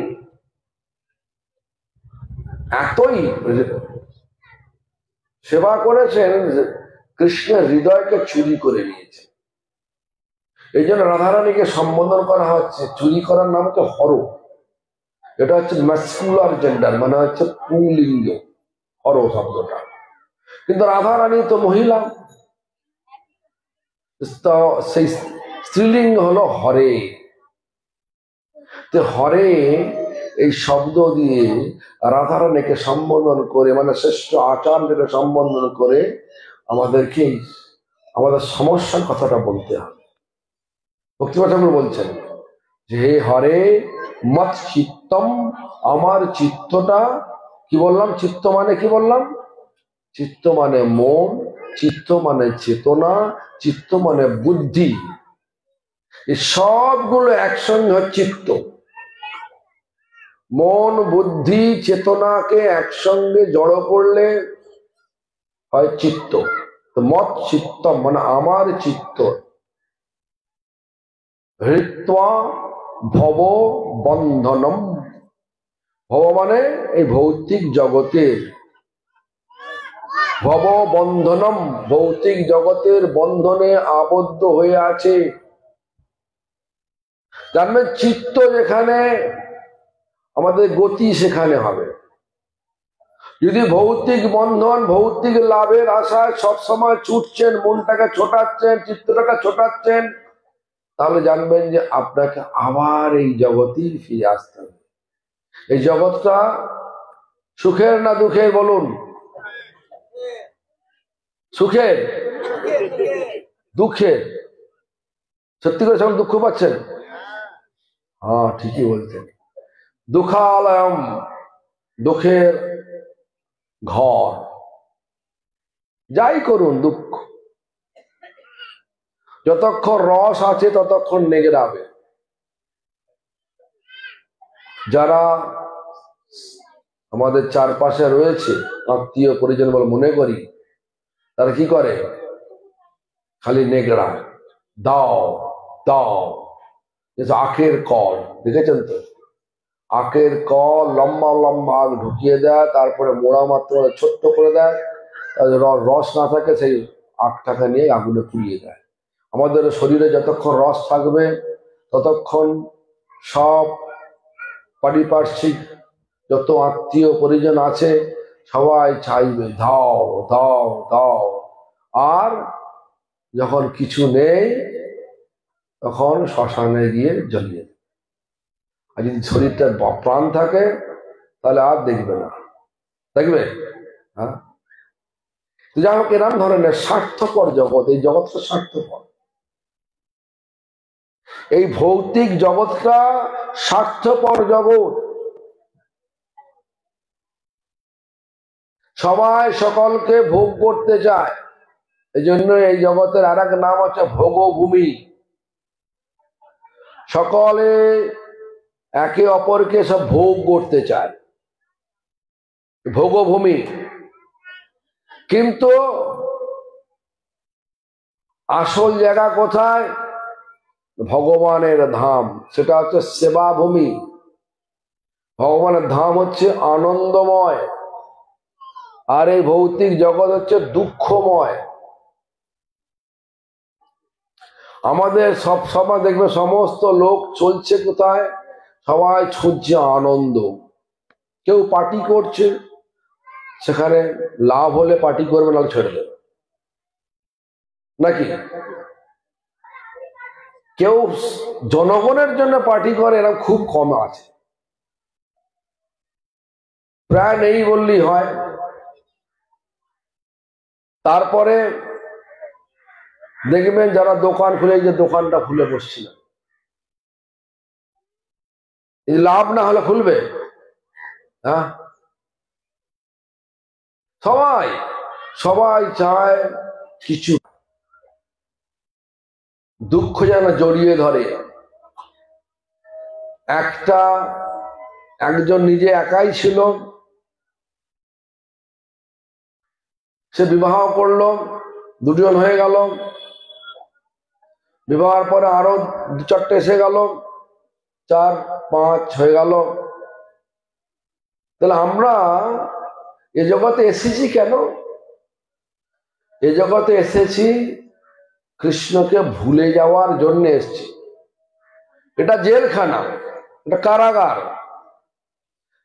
এতই সেবা করেছেন, কৃষ্ণের হৃদয়কে চুরি করে নিয়েছে। এই জন্য রাধারানীকে সম্বোধন করা হচ্ছে, চুরি করার নাম হচ্ছে হর। এটা হচ্ছে ম্যাসকুলার জেন্ডার, মানে হচ্ছে পুংলিঙ্গ, হর শব্দটা। কিন্তু রাধারানী তো মহিলা, সেই স্ত্রীলিঙ্গ হলো হরে। হরে এই শব্দ দিয়ে রাধারানীকে সম্বোধন করে, মানে শ্রেষ্ঠ আচার্যকে সম্বোধন করে আমাদেরকে আমাদের সমস্যার কথাটা বলতে হবে। ভক্তিপাঠ ঠাকুর বলছেন যে হে হরে মত চিত্তম, আমার চিত্তটা, কি বললাম? চিত্ত মানে কি বললাম? চিত্ত মানে মন, চিত্ত মানে চেতনা, চিত্ত মানে বুদ্ধি। এই সবগুলো একসঙ্গে হচ্ছে চিত্ত। মন, বুদ্ধি, চেতনাকে একসঙ্গে জড়ো করলে হয় চিত্ত। তো মত চিত্তম মানে আমার চিত্ত। হৃত্বা ভব বন্ধনম, ভব মানে এই ভৌতিক জগতের, ভব বন্ধনম ভৌতিক জগতের বন্ধনে আবদ্ধ হয়ে আছে। জানবেন, চিত্ত যেখানে আমাদের গতি সেখানে হবে। যদি ভৌতিক বন্ধন, ভৌতিক লাভের আশায় সবসময় ছুটছেন, মনটাকে ছোটাচ্ছেন, চিত্তটাকে ছোটাচ্ছেন, তাহলে জানবেন যে আপনাকে আবার এই জগতেই ফিরে আসতে হবে। এই জগৎটা সুখের না দুঃখের বলুন? সুখের? দুঃখের? সত্যি করে সব দুঃখ পাচ্ছেন? হ্যাঁ, ঠিকই বলছেন। দুঃখালয়ম, দুঃখের ঘর। যাই করুন দুঃখ, যতক্ষণ রস আছে ততক্ষণ নেগড়াবে। যারা আমাদের চারপাশে রয়েছে, আত্মীয় পরিজন বলে মনে করি, তারা কি করে? খালি নেগড়ায়, দাও দাও। আখের কল দেখেছেন তো? আখের কল লম্বা লম্বা আগ ঢুকিয়ে দেয়, তারপরে মোড়া মাত্র ছোট্ট করে দেয়, রস না থাকে সেই আখটাকে নিয়ে আগুনে পুড়িয়ে দেয়। আমাদের শরীরে যতক্ষণ রস থাকবে ততক্ষণ সব পারিপার্শ্বিক যত আত্মীয় পরিজন আছে সবাই চাইবে দাও দাও দাও, আর যখন কিছু নেই তখন শ্মশানে গিয়ে জ্বলিয়ে দেবে। আর যদি শরীরটার প্রাণ থাকে তাহলে আর দেখবে না, দেখবে? হ্যাঁ, যাই হোক, এরম ধরনের স্বার্থপর জগৎ, এই জগৎটা স্বার্থপর। এই ভৌতিক জগৎটা স্বার্থপর জগৎ। সবাই সকলকে ভোগ করতে চায়, এই জন্য এই জগতের আর এক নাম হচ্ছে ভোগভূমি। সকলে একে অপরকে সব ভোগ করতে চায়, ভোগভূমি। কিন্তু আসল জায়গা কোথায়? ভগবানের ধাম, সেটা হচ্ছে সেবাভূমি। ভগবানের ধাম হচ্ছে আনন্দময়, আর এই ভৌতিক জগৎ হচ্ছে দুঃখময়। আমাদের সব সময় দেখবে সমস্ত লোক চলছে কোথায়? সবাই খুঁজছে আনন্দ। কেউ পার্টি করছে, সেখানে লাভ হলে পার্টি করবে, না ছেড়ে দেবে, নাকি? কেউ জনগণের জন্য পার্টি করে, এরকম খুব কম আছে, প্রায় নেই বললেই হয়। তারপরে দেখবেন যারা দোকান খুলে, যে দোকানটা খুলে বসছিল, লাভ না হলে খুলবে? হ্যাঁ, সবাই সবাই চায় কিছু দুঃখ যেন জড়িয়ে ধরে। একজন নিজে একাই ছিল, সে বিবাহ করলো, দুজন হয়ে গেল, বিবাহের পরে আরো দু চারটে এসে গেল, 4 5 হয়ে গেল। তাহলে আমরা এ জগতে এসেছি কেন? এ জগতে এসেছি কৃষ্ণকে ভুলে যাওয়ার জন্য এসেছি। এটা জেলখানা, এটা কারাগার।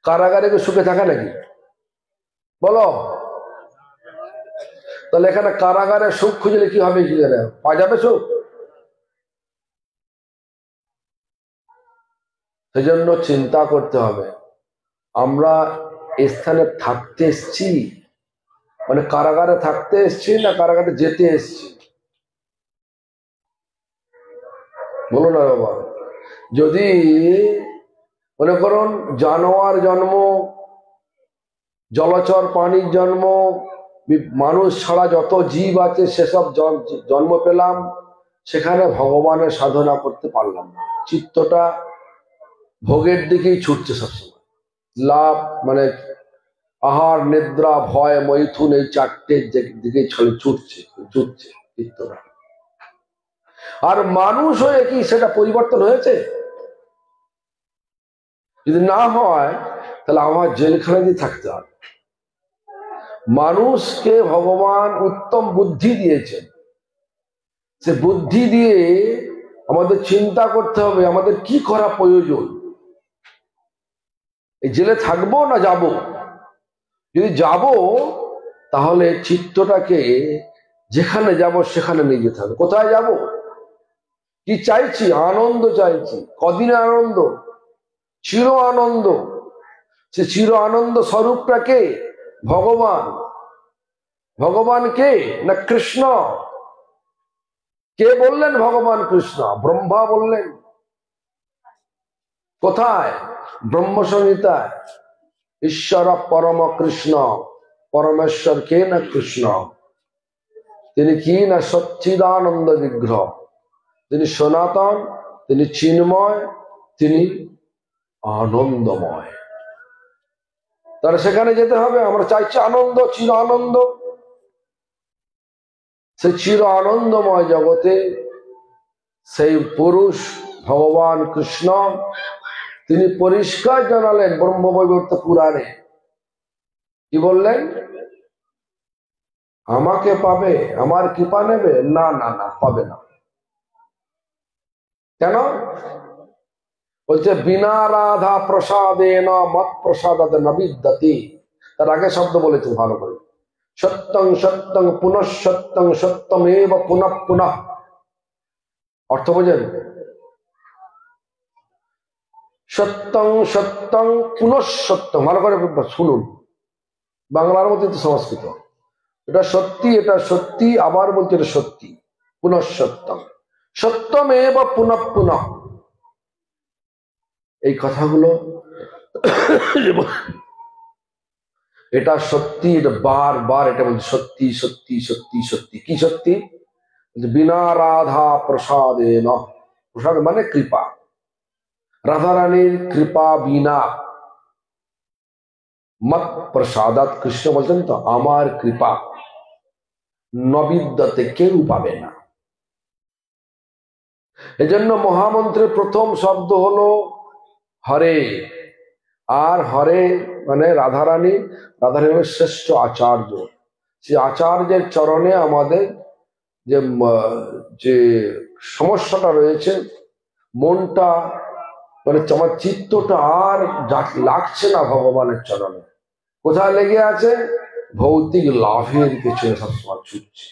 কারাগারে কি সুখে থাকে নাকি? বলো। তাহলে এখানে কারাগারে সুখ খুঁজলে কি হবে? কি করে পাওয়া যাবে সুখ? সেজন্য চিন্তা করতে হবে, আমরা স্থানে থাকতে এসছি, মানে কারাগারে থাকতে এসছি না কারাগারে যেতে এসছি? বলো না বাবা। যদি মনে করুন জানোয়ার জন্ম, জলচর প্রাণীর জন্ম, মানুষ ছাড়া যত জীব আছে সেসব জন্ম পেলাম, সেখানে ভগবানের সাধনা করতে পারলাম না। চিত্তটা ভোগের দিকেই ছুটছে সবসময়। লাভ মানে আহার, নিদ্রা, ভয়, মৈথুন, এই 4টের দিকে ছুটছে চিত্তটা। আর মানুষ হয়ে কি সেটা পরিবর্তন হয়েছে? যদি না হয় তাহলে আমার জেলখানাতেই থাকতে হবে। মানুষকে ভগবান উত্তম বুদ্ধি দিয়েছেন, সে বুদ্ধি দিয়ে আমাদের চিন্তা করতে হবে আমাদের কি করা প্রয়োজন। এই জেলে থাকবো না যাব? যদি যাব তাহলে চিত্তটাকে যেখানে যাব সেখানে নিয়ে যেতে হবে। কোথায় যাব? কি চাইছি? আনন্দ চাইছি। কদিন আনন্দ? চির আনন্দ। সে চির আনন্দ স্বরূপটা কে? ভগবান। ভগবান কে? না কৃষ্ণ। কে বললেন ভগবান কৃষ্ণ? ব্রহ্মা বললেন। কোথায়? ব্রহ্মসংহিতায়। ঈশ্বর পরম কৃষ্ণ, পরমেশ্বর কে? না কৃষ্ণ। তিনি কি? না সচ্চিদানন্দ বিগ্রহ। তিনি সনাতন, তিনি চিন্ময়, তিনি আনন্দময়। তাহলে সেখানে যেতে হবে। আমরা চাইছি আনন্দ, চির আনন্দ। সে চির আনন্দময় জগতে সেই পুরুষ ভগবান কৃষ্ণ, তিনি পরিষ্কার জানালেন ব্রহ্মবৈবর্ত পুরাণে। কি বললেন? আমাকে পাবে, আমার কৃপা নেবে? না না না, পাবে না। কেন? বলছে বিনা রাধা প্রসাদেন মত প্রসাদাদ ন বিদ্যতি। তার আগে শব্দ বলেছে ভালো করে, সত্যং সত্যং পুনঃ সত্যং সত্যমেব পুনঃ পুনঃ। অর্থ বোঝেন? সত্যং সত্যং পুনঃ সত্যং, ভালো করে শুনুন, বাংলার মধ্যে তো সংস্কৃত। এটা সত্যি, এটা সত্যি, আবার বলছে এটা সত্যি, পুনঃ সত্যং সত্যমেব পুনঃ পুনঃ। এই কথাগুলো এটা সত্যি, এটা বারবার এটা বলছে সত্যি সত্যি সত্যি সত্যি। কি সত্যি? বিনা রাধা প্রসাদেন, প্রসাদ মানে কৃপা, রাধারানীর কৃপা বিনা, মত প্রসাদাত, কৃষ্ণ বলছেন তো আমার কৃপা, নবিদ্যতে, কেউ পাবে না। এজন্য মহামন্ত্রের প্রথম শব্দ হলো হরে। আর হরে মানে রাধারানী, রাধারানী হলো শ্রেষ্ঠ আচার্য। সেই আচার্যের চরণে আমাদের যে যে সমস্যাটা রয়েছে, মনটা মানে আমার চিত্তটা আর লাগছে না ভগবানের চরণে। কোথায় লেগে আছে? ভৌতিক লাভের পেছনে সবসময় ছুটছে।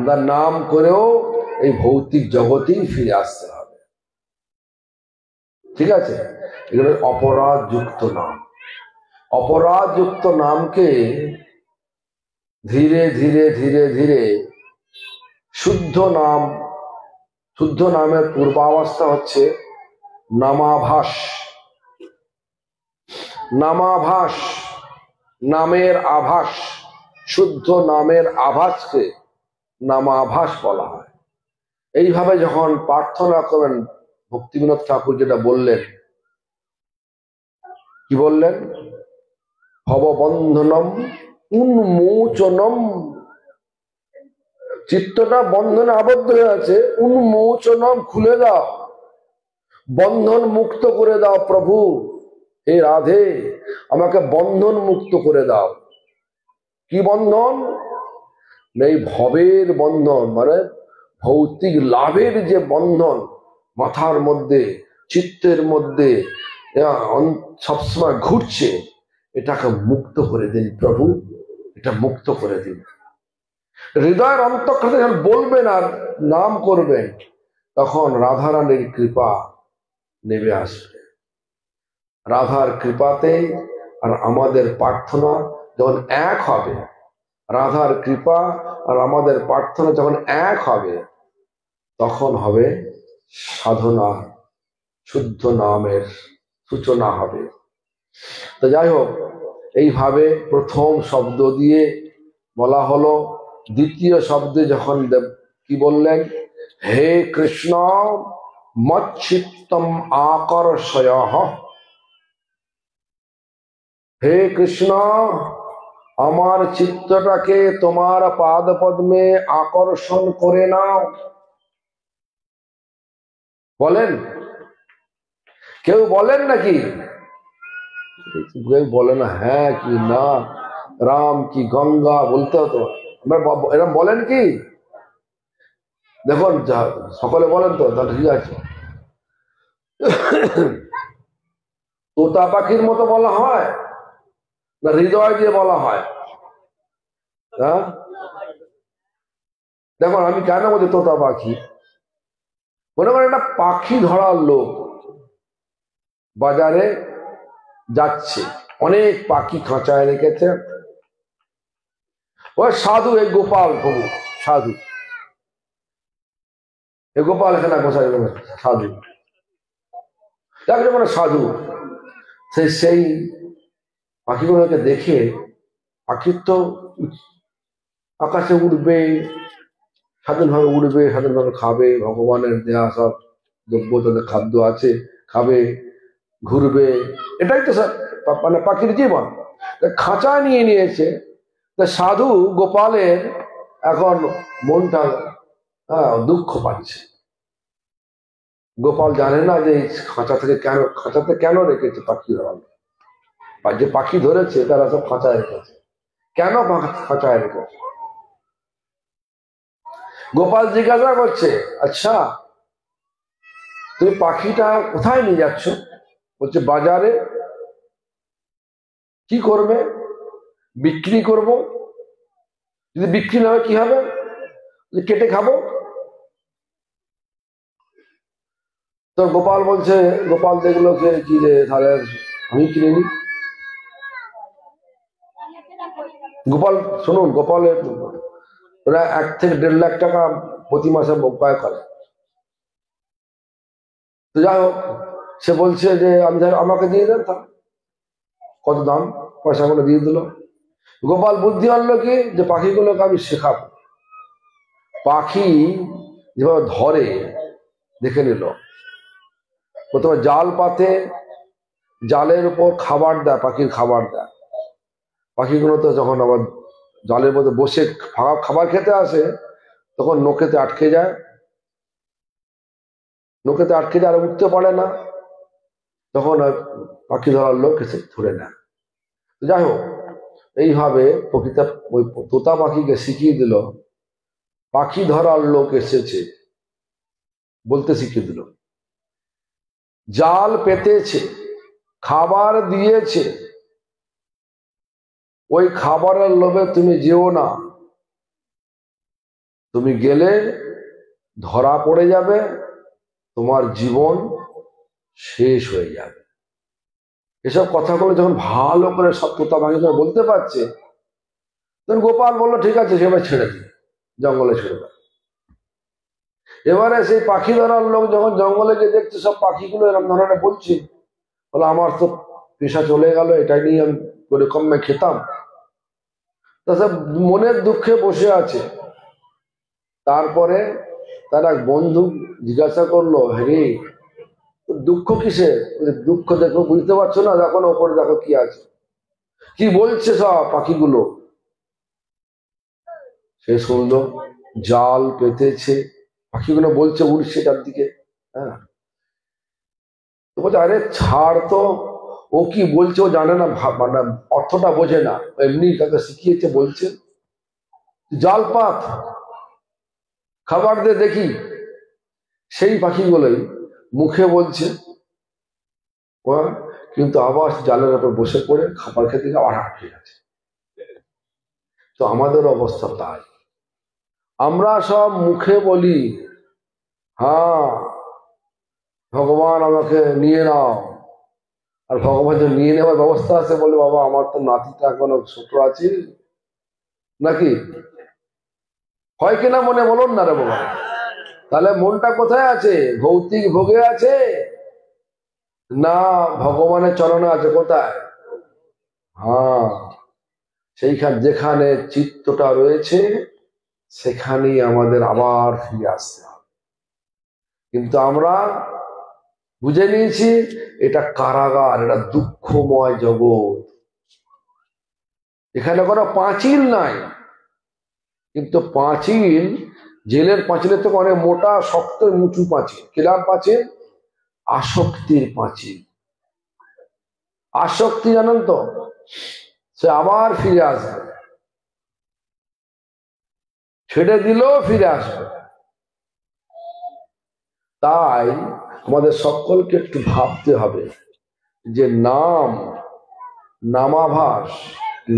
তার নাম করেও এই ভৌতিক জগতেই ফিরে আসতে হবে। ঠিক আছে? এগুলো অপরাধ যুক্ত নাম। অপরাধ যুক্ত নামকে ধীরে ধীরে ধীরে ধীরে শুদ্ধ নাম, শুদ্ধ নামের পূর্বাবস্থা হচ্ছে নামাভাস। নামাভাস, নামের আভাস, শুদ্ধ নামের আভাসকে নামাভাস বলা হয়। এইভাবে যখন প্রার্থনা করেন, ভক্তিবিনোদ ঠাকুর যেটা বললেন, কি বললেন? ভববন্ধনম উন্মোচনম, চিত্তটা বন্ধনে আবদ্ধ হয়ে আছে, উন্মোচনম, খুলে দাও, বন্ধন মুক্ত করে দাও প্রভু। হে রাধে, আমাকে বন্ধন মুক্ত করে দাও। কি বন্ধন? এই ভবের বন্ধন, মানে ভৌতিক লাভের যে বন্ধন মাথার মধ্যে, চিত্তের মধ্যে সবসময় ঘুরছে, এটাকে মুক্ত করে দিন প্রভু, এটা মুক্ত করে দিন। হৃদয়ের অন্তঃক্ষতে যখন বলবেন আর নাম করবেন, তখন রাধারানীর কৃপা নেমে আসবে। রাধার কৃপাতে আর আমাদের প্রার্থনা যখন এক হবে, রাধার কৃপা আর আমাদের প্রার্থনা যখন এক হবে, তখন হবে সাধনা, শুদ্ধ নামের সূচনা হবে। তো যাই হোক, এইভাবে প্রথম শব্দ দিয়ে বলা হলো। দ্বিতীয় শব্দে যখন কি বললেন? হে কৃষ্ণ মচ্ছিত্তম আকর্ষয়, হে কৃষ্ণ আমার চিত্তটাকে তোমার পাদ পদ্মে আকর্ষণ করে নাও। বলেন? কেউ বলেন নাকি? কেউ বলে না হ্যাঁ কি না, রাম কি গঙ্গা বলতে হতো। এরকম বলেন কি? দেখুন সকলে বলেন তো, তাহলে ঠিক আছে। তোতা পাখির মতো বলা হয় না হৃদয় দিয়ে বলা হয়? হ্যাঁ, দেখুন আমি কেন বলছি তোতা পাখি? মনে করেন একটা পাখি ধরার লোক বাজারে যাচ্ছে, অনেক পাখি খাঁচায় রেখেছে। ওই সাধু, এই গোপাল প্রভু সাধু, এই গোপাল এখানে বসাই সাধু, মানে সাধু। সেই পাখিগুলোকে দেখে, পাখির তো আকাশে উড়বে, স্বাধীনভাবে উড়বে, স্বাধীনভাবে খাবে, ভগবানের দেয়া সব দ্রব্য তাদের খাদ্য আছে, খাবে, ঘুরবে, এটাই তো মানে পাখির জীবন। খাঁচা নিয়ে নিয়েছে। সাধু গোপালের এখন মনটা দুঃখ পাচ্ছে। গোপাল জানে না যে খাঁচা থেকে কেন, খাঁচাতে কেন রেখেছে পাখি ধরানো, যে পাখি ধরেছে তারা সব খাঁচায় রেখেছে, কেন খাঁচায় রেখেছে। গোপাল জিজ্ঞাসা করছে, আচ্ছা তুমি পাখিটা কোথায় নিয়ে যাচ্ছ? বলছে বাজারে। কি করবে? বিক্রি করব। যদি বিক্রি না হয় কি হবে? কেটে খাবো। তো গোপাল বলছে, গোপাল দেখলো যে কি রে, তাহলে আমি কিনে নি। গোপাল শুনুন, গোপালের ওরা 1 থেকে 1.5 লাখ টাকা প্রতি মাসে ব্যয় করে। তো যাই হোক, সে বলছে যে আমি আমাকে দিয়ে দেন, তা কত দাম, পয়সাগুলো দিয়ে দিল। গোপাল বুদ্ধি আনলো কি যে পাখিগুলোকে আমি শেখাবো। পাখি যেভাবে ধরে দেখে নিল। প্রথমে জাল পাতে, জালের উপর খাবার দেয়, পাখির খাবার দেয়। পাখিগুলো তো যখন আবার জালের মধ্যে বসে খাবার খেতে আসে, তখন নৌকেতে আটকে যায়, আর উঠতে পারে না। তখন পাখি ধরার লোক এসে ধরে নেয়। যাই হোক, এইভাবে প্রকৃত ওই তোতা পাখিকে শিখিয়ে দিল, পাখি ধরার লোক এসেছে বলতে শিখিয়ে দিল। জাল পেতেছে, খাবার দিয়েছে, ওই খাবারের লোভে তুমি যেও না। তুমি গেলে ধরা পড়ে যাবে, তোমার জীবন শেষ হয়ে যাবে। এসব কথাগুলো যখন ভালো করে সব তোতা পাখি বলতে পারছে, তখন গোপাল বললো ঠিক আছে, সেবার ছেড়ে দিই, জঙ্গলে ছেড়ে দাও। এবারে সেই পাখি ধরার লোক যখন জঙ্গলে গিয়ে দেখছে সব পাখিগুলো এরকম ধরনের বলছে, বলে আমার তো পেশা চলে গেল, এটাই নিয়ে আমি করে কমে খেতাম। তা সব মনের দুঃখে বসে আছে। তারপরে তার এক বন্ধু জিজ্ঞাসা করলো, হ্যাঁ দুঃখ কিসে? দুঃখ দেখো, বুঝতে পারছো না? দেখো না ওপরে, দেখো কি আছে, কি বলছে সব পাখিগুলো। সে শুনলো, জাল পেতেছে, পাখিগুলো বলছে, উড়ছে চারদিকে। হ্যাঁ, তো বলছে আরে ছাড় তো, ও কি বলছে ও জানে না, মানে অর্থটা বোঝে না, এমনি তাকে শিখিয়েছে। বলছে জাল পাত, খাবার দে দেখি। সেই পাখিগুলোই মুখে বলছে, কিন্তু আবার জালের উপর বসে পড়ে খাবার খেতে আবার আটকে গেছে। তো আমাদের অবস্থা তাই। আমরা সব মুখে বলি হ্যাঁ ভগবান আমাকে নিয়ে নাও, আর ভগবান যে নিয়ে নেওয়ার ব্যবস্থা আছে, বলে বাবা আমার তো নাতিটা এখনো ছোট আছে, নাকি হয় কিনা মনে বলুন না রে বাবা? তাহলে মনটা কোথায় আছে? ভৌতিক ভোগে আছে না ভগবানের চরণে আছে? কোথায়? হ্যাঁ, সেইখানে যেখানে চিত্তটা রয়েছে সেখানেই আমাদের আবার ফিরে আসতে হবে। কিন্তু আমরা বুঝে নিয়েছি এটা কারাগার, এটা দুঃখময় জগৎ, এখানে কোনো পাঁচিল নাই। কিন্তু পাঁচিল, জেলের পাঁচিলের থেকে অনেক মোটা শক্ত উঁচু পাঁচিল। কিরাম পাঁচিল? আসক্তির পাঁচিল। আসক্তি জানেন তো, সে আবার ফিরে আসবে, ছেড়ে দিলেও ফিরে আসবে। তাই আমাদের সকলকে একটু ভাবতে হবে যে নাম, নামাভাস,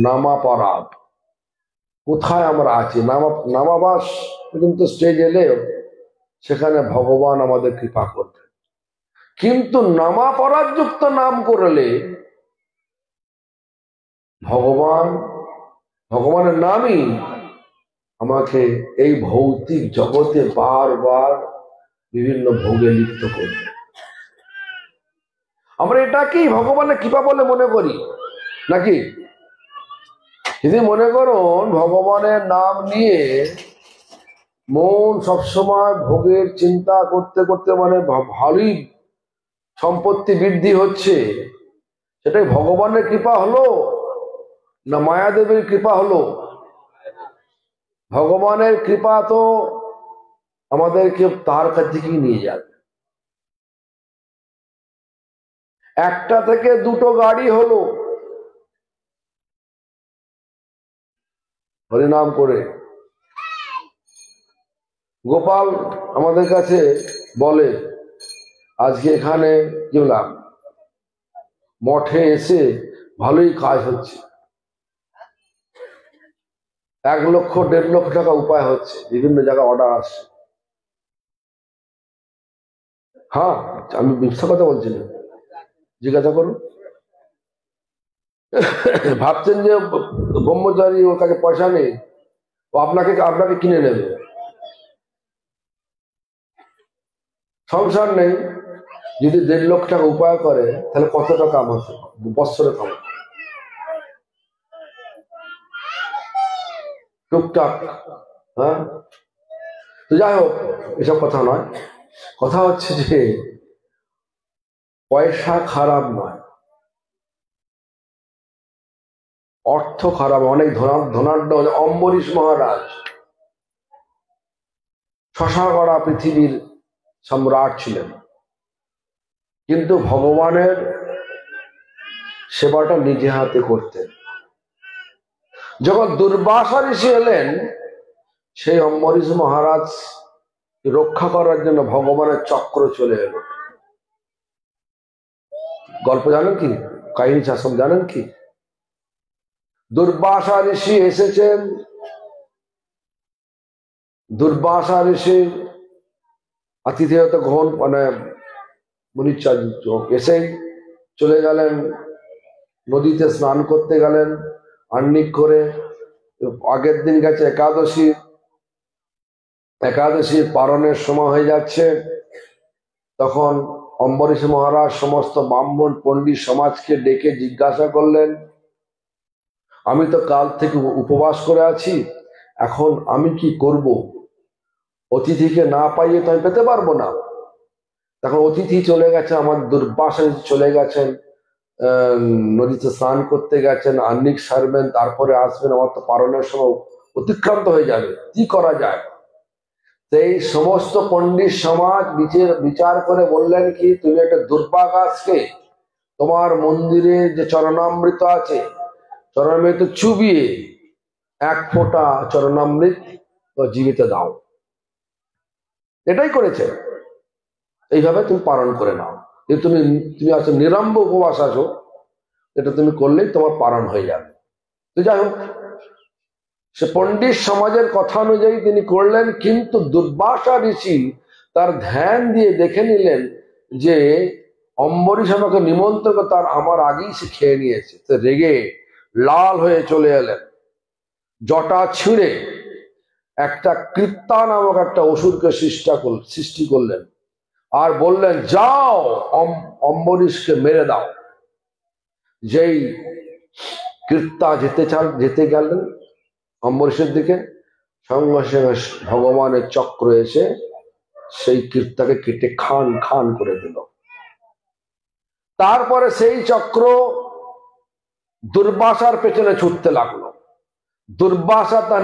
নামাপরাধ, কোথায় আমরা আছি। নামাভাস পর্যন্ত স্টেজ এলেও সেখানে ভগবান আমাদের কৃপা করবে, কিন্তু নামাপরাধ যুক্ত নাম করলে ভগবানের নামই আমাকে এই ভৌতিক জগতে বারবার বিভিন্ন ভোগে লিপ্ত করবে। আমরা এটাকেই ভগবানের কৃপা বলে মনে করি, নাকি? যদি মনে করুন ভগবানের নাম নিয়ে মন সবসময় ভোগের চিন্তা করতে করতে মানে ভালোই সম্পত্তি বৃদ্ধি হচ্ছে, সেটাই ভগবানের কৃপা হলো না মায়াদেবীর কৃপা হলো? ভগবানের কৃপা তো আমাদেরকে তার কাছে নিয়ে যাবে। একটা থেকে দুটো গাড়ি হলো হরিনাম করে। গোপাল আমাদের কাছে বলে আজকে এখানে কি বললাম, মঠে এসে ভালোই কাজ হচ্ছে, 1 লক্ষ 1.5 লক্ষ টাকা উপায় হচ্ছে, বিভিন্ন জায়গায় অর্ডার আসছে। হ্যাঁ, আমি মিথ্যা কথা বলছি না, জিজ্ঞাসা করুন। ভাবছেন যে ব্রহ্মচারী, ওর কাছে পয়সা নেই, ও আপনাকে আপনাকে কিনে নেবে। সংসার নেই, যদি 1.5 লক্ষ টাকা উপায় করে তাহলে কত টাকা কামাবে, বৎসরে কামাবে টুকটাক। হ্যাঁ, তো যাই হোক, এসব কথা নয়, কথা হচ্ছে যে পয়সা খারাপ নয়, অর্থ খারাপ। অনেক ধনাঢ্য অম্বরীশ মহারাজ শশা করা পৃথিবীর সম্রাট ছিলেন, কিন্তু ভগবানের সেবাটা নিজে হাতে করতেন। যখন দুর্বাসা ঋষি এলেন, সেই অম্বরীশ মহারাজ রক্ষা করার জন্য ভগবানের চক্র চলে এলো। গল্প জানেন কি, কাহিনী শাসন জানেন কি? দুর্বাসা ঋষি এসেছেন, দুর্বাসা ঋষি আতিথেয়ত গ্রহণ মানে মুনিচার্য এসেই চলে গেলেন, নদীতে স্নান করতে গেলেন আহ্নিক করে। আগের দিন গেছে একাদশী, একাদশীর পারণের সময় হয়ে যাচ্ছে। তখন অম্বরীশ মহারাজ সমস্ত ব্রাহ্মণ পণ্ডিত সমাজকে ডেকে জিজ্ঞাসা করলেন, আমি তো কাল থেকে উপবাস করে আছি, এখন আমি কি করব? অতিথিকে না পাইয়ে তো আমি পেতে পারবো না। তখন অতিথি চলে গেছে, আমার দুর্বাসা চলে গেছেন, নদীতে স্নান করতে গেছেন, আহ্নিক সারবেন, তারপরে আসবেন, আমার তো পারণের সময় অতিক্রান্ত হয়ে যাবে, কি করা যায়? সেই সমস্ত পণ্ডিত সমাজ বিচার করে বললেন কি, তুমি একটা দুর্বা গাছকে তোমার মন্দিরে যে চরণামৃত আছে, চরণামৃত চুবিয়ে 1 ফোঁটা চরণামৃত জীবিত দাও। এটাই করেছে, এইভাবে তুমি পালন করে নাও। যে তুমি আছো নিরম্ব উপবাস আছো, এটা তুমি করলেই তোমার পালন হয়ে যাবে। তো যাই হোক, সে পণ্ডিত সমাজের কথা অনুযায়ী তিনি করলেন, কিন্তু দুর্বাসা ঋষি তার ধ্যান দিয়ে দেখে নিলেন যে অম্বরীশ আমাকে নিমন্ত্রণ তার আমার আগেই সে খেয়ে নিয়েছে। তো রেগে লাল হয়ে চলে এলেন, জটা ছিঁড়ে একটা কৃত্তা নামক একটা অসুরকে সৃষ্টি করলেন, আর বললেন, যাও অম্বরীশকে মেরে দাও। যেই কৃত্তা যেতে গেলেন অম্বরীশের দিকে, সঙ্গে সঙ্গে ভগবানের চক্র এসে সেই কীর্তাকে কেটে খান খান করে দিল। তারপরে সেই চক্র দুর্বাসার পেছনে ছুটতে লাগলো। দুর্বাসা তার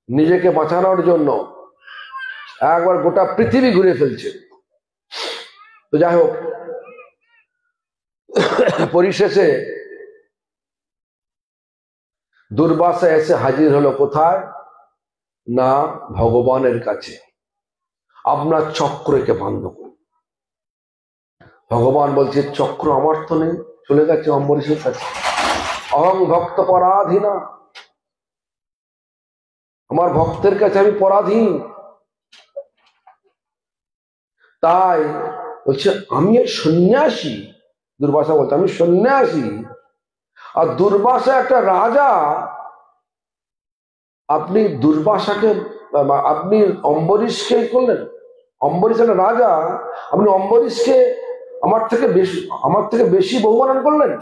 নিজেকে বাঁচানোর জন্য একবার গোটা পৃথিবী ঘুরে ফেলছে। তো যাই হোক, পরিশেষে দুর্বাসা এসে হাজির হলো কোথায় না, ভগবানের কাছে। আপনার চক্রকে বন্ধ করুন। ভগবান বলছে, চক্র আমার তো নেই, চলে গেছে অম্বরীশের কাছে। অহং ভক্ত পরাধীনা, আমার ভক্তের কাছে আমি পরাধীন। তাই বলছে, আমি এক সন্ন্যাসী। দুর্বাসা বলছে, আমি সন্ন্যাসী। আর দুর্বাসা একটা রাজা, আপনি দুর্বাসাকে, আপনি অম্বরীশকে করলেন। অম্বরীশ একটা রাজা, আপনি অম্বরীশকে আমার থেকে বেশি বহুমানন করলেন।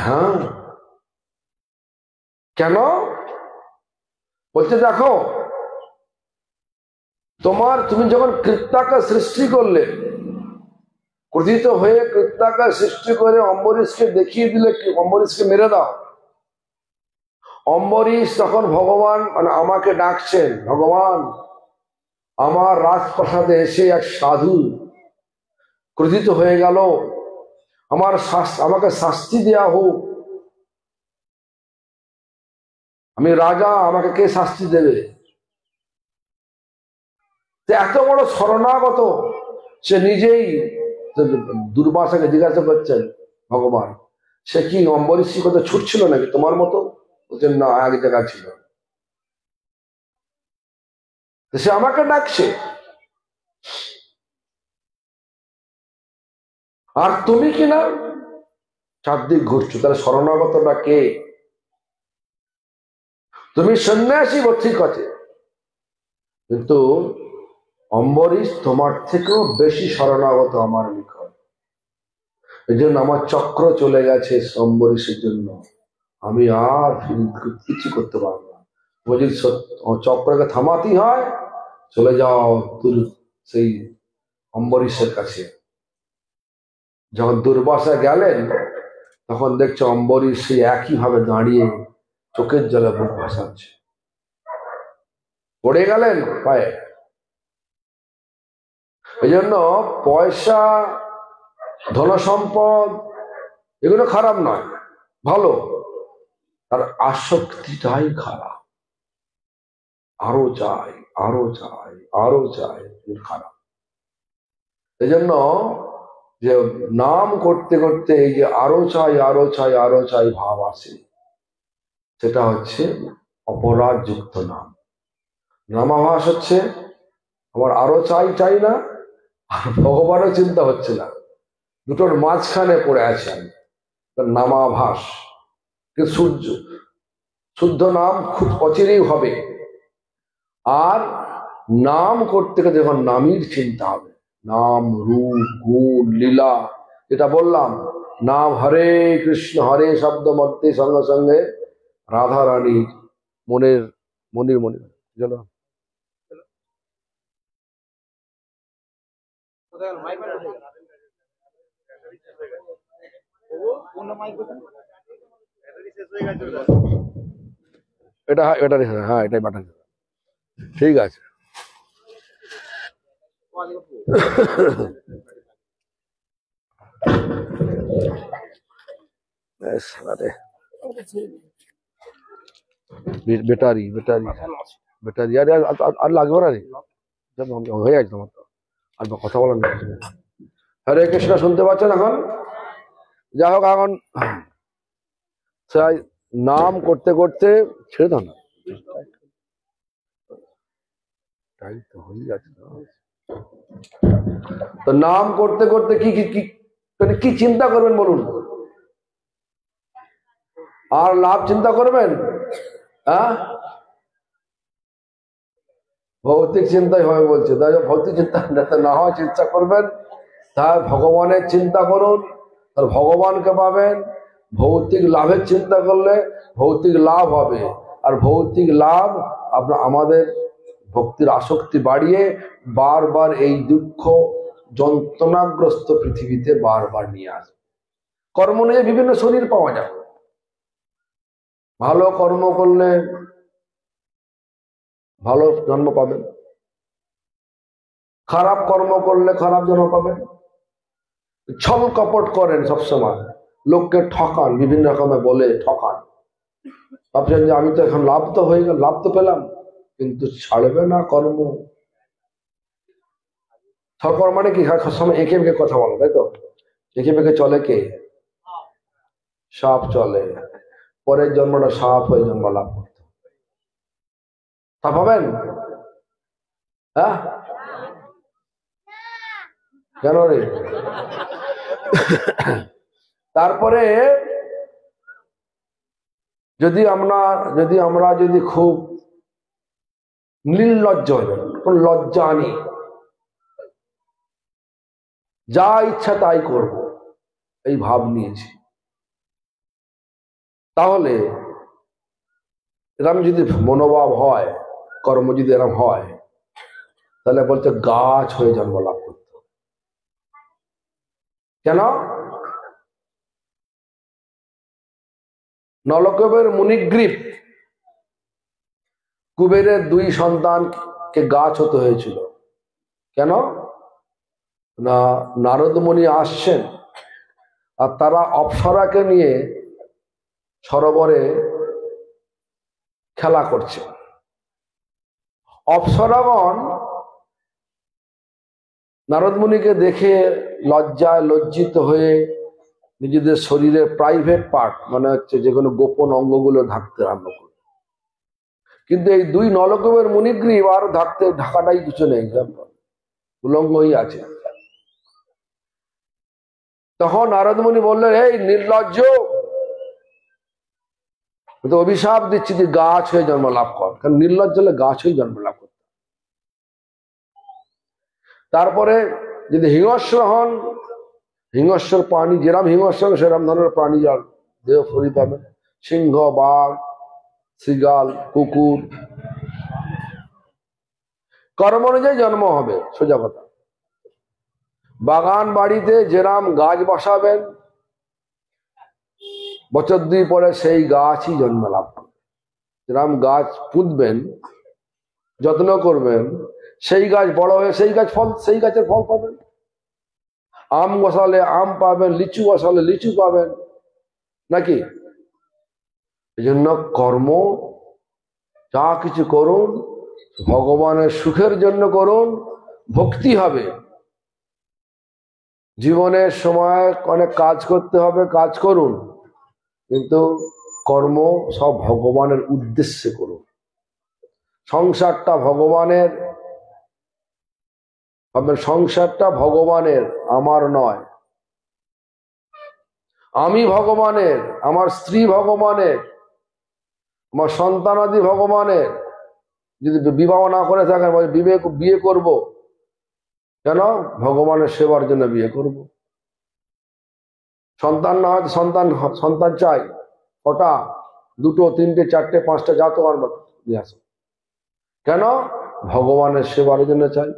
হ্যাঁ, কেন? বলছে, দেখো, তুমি যখন কৃত্তাকে সৃষ্টি করলে, ক্রোধিত হয়ে কৃত্তাকে সৃষ্টি করে অম্বরীশকে দেখিয়ে দিলে কি অম্বরীশকে মেরে দাও। অম্বরীশ তখন ভগবান মানে আমাকে ডাকছেন, ভগবান আমার রাজপ্রাসাদে এসে এক সাধু ক্রোধিত হয়ে গেল, আমাকে শাস্তি দেয়া হোক। আমি রাজা, আমাকে কে শাস্তি দেবে? এত বড় শরণাগত, সে নিজেই দুর্বাসাকে জিজ্ঞাসা করছেন ভগবান, সে কি অম্বরীশী কথা ছুটছিল নাকি তোমার মতো? বলছেন না, এক জায়গায় ছিল। সে আমাকে ডাকছে, আর তুমি কিনা চারদিক ঘুরছো। তাহলে শরণাগতটা কে? তুমি সন্ন্যাসী ঠিক আছে, কিন্তু অম্বরীশ তোমার থেকেও বেশি শরণাগত আমার নিকট। এই জন্য আমার চক্র চলে গেছে অম্বরীশের জন্য, আমি আর কিছু করতে পারবো না। যদি চক্রকে থামাতেই হয়, চলে যাও সেই অম্বরীশের কাছে। যখন দুর্বাসা গেলেন, তখন দেখছো অম্বরীশ সেই একই ভাবে দাঁড়িয়ে চোখের জলে বুক ভাসাচ্ছে। পড়ে গেলেন পায়ে। এই জন্য পয়সা, ধন সম্পদ এগুলো খারাপ নয়, ভালো, আর আসক্তিটাই খারাপ। আরো চাই, আরো চাই, আরো চাই, খারাপ। এই জন্য যে নাম করতে করতে এই যে আরো চাই, আরো চাই, আরো চাই ভাব আসে, সেটা হচ্ছে অপরাধ যুক্ত নাম। নামাভাস হচ্ছে আমার আরো চাই চাই না, আর ভগবানের চিন্তা হচ্ছে না, দুটোর মাঝখানে পড়ে আছেন, নামাভাস। কিন্তু শুদ্ধ নাম খুব অচিরেই হবে। আর নাম করতে গেলে যখন নামের চিন্তা হবে, নাম, রূপ, গুণ, লীলা, যেটা বললাম, নাম হরে কৃষ্ণ, হরে শব্দ মধ্যে সঙ্গে সঙ্গে রাধা রানীর মনির মনির চলো এটা, হ্যাঁ এটাই পাঠান, ঠিক আছে। ব্যাটারি ব্যাটারি ব্যাটারি আর লাগবে না রে, হয়ে গেছে তোমার তো, আর কথা বলার নেই। হরে কৃষ্ণ শুনতে পাচ্ছেন এখন? যাই হোক, এখন নাম করতে করতে ছেড়ে দাও না, তো হয়ে যাচ্ছে। তো নাম করতে করতে কি কি মানে কি চিন্তা করবেন বলুন? আর লাভ চিন্তা করবেন? হ্যাঁ, ভৌতিক চিন্তাই হবে বলছে। তাই ভৌতিক চিন্তা যাতে না হয় চিন্তা করবেন, তাই ভগবানের চিন্তা করুন, আর ভগবানকে পাবেন। ভৌতিক লাভের চিন্তা করলে ভৌতিক লাভ হবে, আর ভৌতিক লাভ আমাদের ভক্তির আসক্তি বাড়িয়ে বারবার এই দুঃখ যন্ত্রণাগ্রস্ত পৃথিবীতে বারবার নিয়ে আসবে। কর্ম নিয়ে বিভিন্ন শরীর পাওয়া যাবে। ভালো কর্ম করলে ভালো জন্ম পাবেন, খারাপ কর্ম করলে খারাপ জন্ম পাবেন। ছল কপট করেন সবসময়, লোককে ঠকান, বিভিন্ন রকমের বলে ঠকান। ভাবছেন যে আমি তো এখন লাভ তো হয়ে গেল, লাভ তো পেলাম, কিন্তু ছাড়বে না কর্ম। ঠকর মানে কি? সবসময় একে বেঁকে কথা বলো, তাই তো? একে বেঁকে চলে কে? সাপ চলে। পরের জন্মটা সাপ হয়ে জন্ম লাভ করতে, তা পাবেন? হ্যাঁ, কেন রে? তারপরে যদি আমরা খুব নির্লজ্জ হয়ে যাবেন, কোন লজ্জা আনি, যা ইচ্ছা তাই করব, এই ভাব নিয়েছি, তাহলে এরম যদি মনোভাব হয়, কর্ম যদি এরম হয়, তাহলে বলছে গাছ হয়ে জন্ম লাভ করতে। কেন? নলকবের মুনিগ্রীব কুবেরের 2 সন্তানকে গাছ হতে হয়েছিল। কেন না? নারদ মুনি আসছেন, আর তারা অপ্সরাকে নিয়ে সরোবরে খেলা করছে। অপ্সরাগণ নারদ মুনিকে দেখে লজ্জায় লজ্জিত হয়ে নিজেদের শরীরের প্রাইভেট পার্ট মানে হচ্ছে যে কোনো গোপন অঙ্গগুলো ঢাকতে আরম্ভ করে। কিন্তু এই দুই নলকবের মুনিগ্রীব আর ঢাকাটাই কিছু নেই, উলঙ্গই আছে। তখন নারদ মুনি বললেন, এই নির্লজ্জ, তো অভিশাপ দিচ্ছি যে গাছ হয়ে জন্ম লাভ কর, কারণ নির্লজ্জ হলে গাছ হয়ে জন্ম লাভ করতে। তারপরে যদি হিংস্র হন, হিংস্র প্রাণী যেরাম হিংস্র সেরাম ধরনের প্রাণী যার দেহ ফরি পাবেন, সিংহ, বাঘ, শৃগাল, কুকুর, কর্ম অনুযায়ী জন্ম হবে, সোজা কথা। বাগান বাড়িতে যেরাম গাছ বসাবেন, বছর 2 পরে সেই গাছই জন্ম লাভ করবে। যেরাম গাছ পুঁতবেন, যত্ন করবেন, সেই গাছ বড় হয়ে সেই গাছের ফল পাবেন। আম বসালে আম পাবেন, লিচু বসালে লিচু পাবেন, নাকি? এই জন্য কর্ম যা কিছু করুন ভগবানের সুখের জন্য করুন, ভক্তি হবে। জীবনের সময় অনেক কাজ করতে হবে, কাজ করুন, কিন্তু কর্ম সব ভগবানের উদ্দেশ্যে করুন। সংসারটা ভগবানের, সংসারটা ভগবানের, আমার নয়। আমি ভগবানের, আমার স্ত্রী ভগবানের, আমার সন্তানাদি ভগবানের। যদি বিবাহ না করে থাকেন, বিয়ে করব কেন? ভগবানের সেবার জন্য বিয়ে করব। সন্তান না হয় সন্তান চাই, কটা? 2, 3, 4, 5টা, যা তোমার নিয়ে আসো। কেন? ভগবানের সেবার জন্য চাই।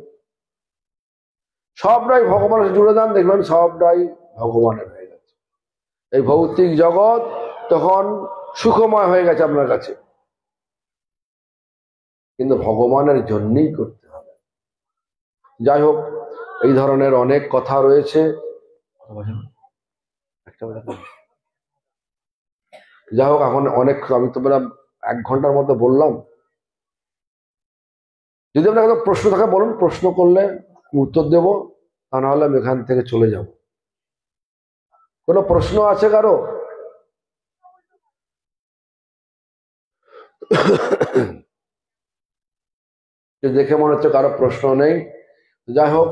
সবটাই ভগবানের জুড়ে দেন, দেখবেন সবটাই ভগবানের হয়ে গেছে। এই ভৌতিক জগৎ তখন সুখময় হয়ে গেছে আপনার কাছে, কিন্তু ভগবানের জন্যই করতে হবে। যাই হোক, এই ধরনের অনেক কথা রয়েছে। যাই হোক, এখন অনেক, আমি তো 1 ঘন্টার মতো বললাম। যদি আপনার কোনো প্রশ্ন থাকে বলুন, প্রশ্ন করলে উত্তর দেব, তা নাহলে আমি এখান থেকে চলে যাব। কোনো প্রশ্ন আছে কারো? দেখে মনে হচ্ছে কারো প্রশ্ন নেই। যাই হোক,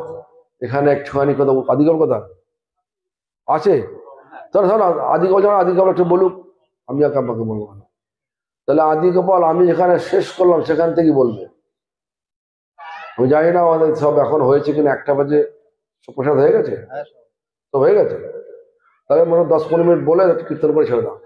এখানে একটুখানি কথা, আদিকল কথা আছে, তাহলে শোনো, আদিকল একটু বলুক, আমি আপনাকে বলবো না। তাহলে আদিকপাল আমি যেখানে শেষ করলাম সেখান থেকে বলবে। আমি জানি না আমাদের সব এখন হয়েছে কিনা, 1টা বাজে প্রসাদ হয়ে গেছে, তো হয়ে গেছে। তাহলে মনে 10-15 মিনিট বলে কীর্তন করে ছেড়ে দাও।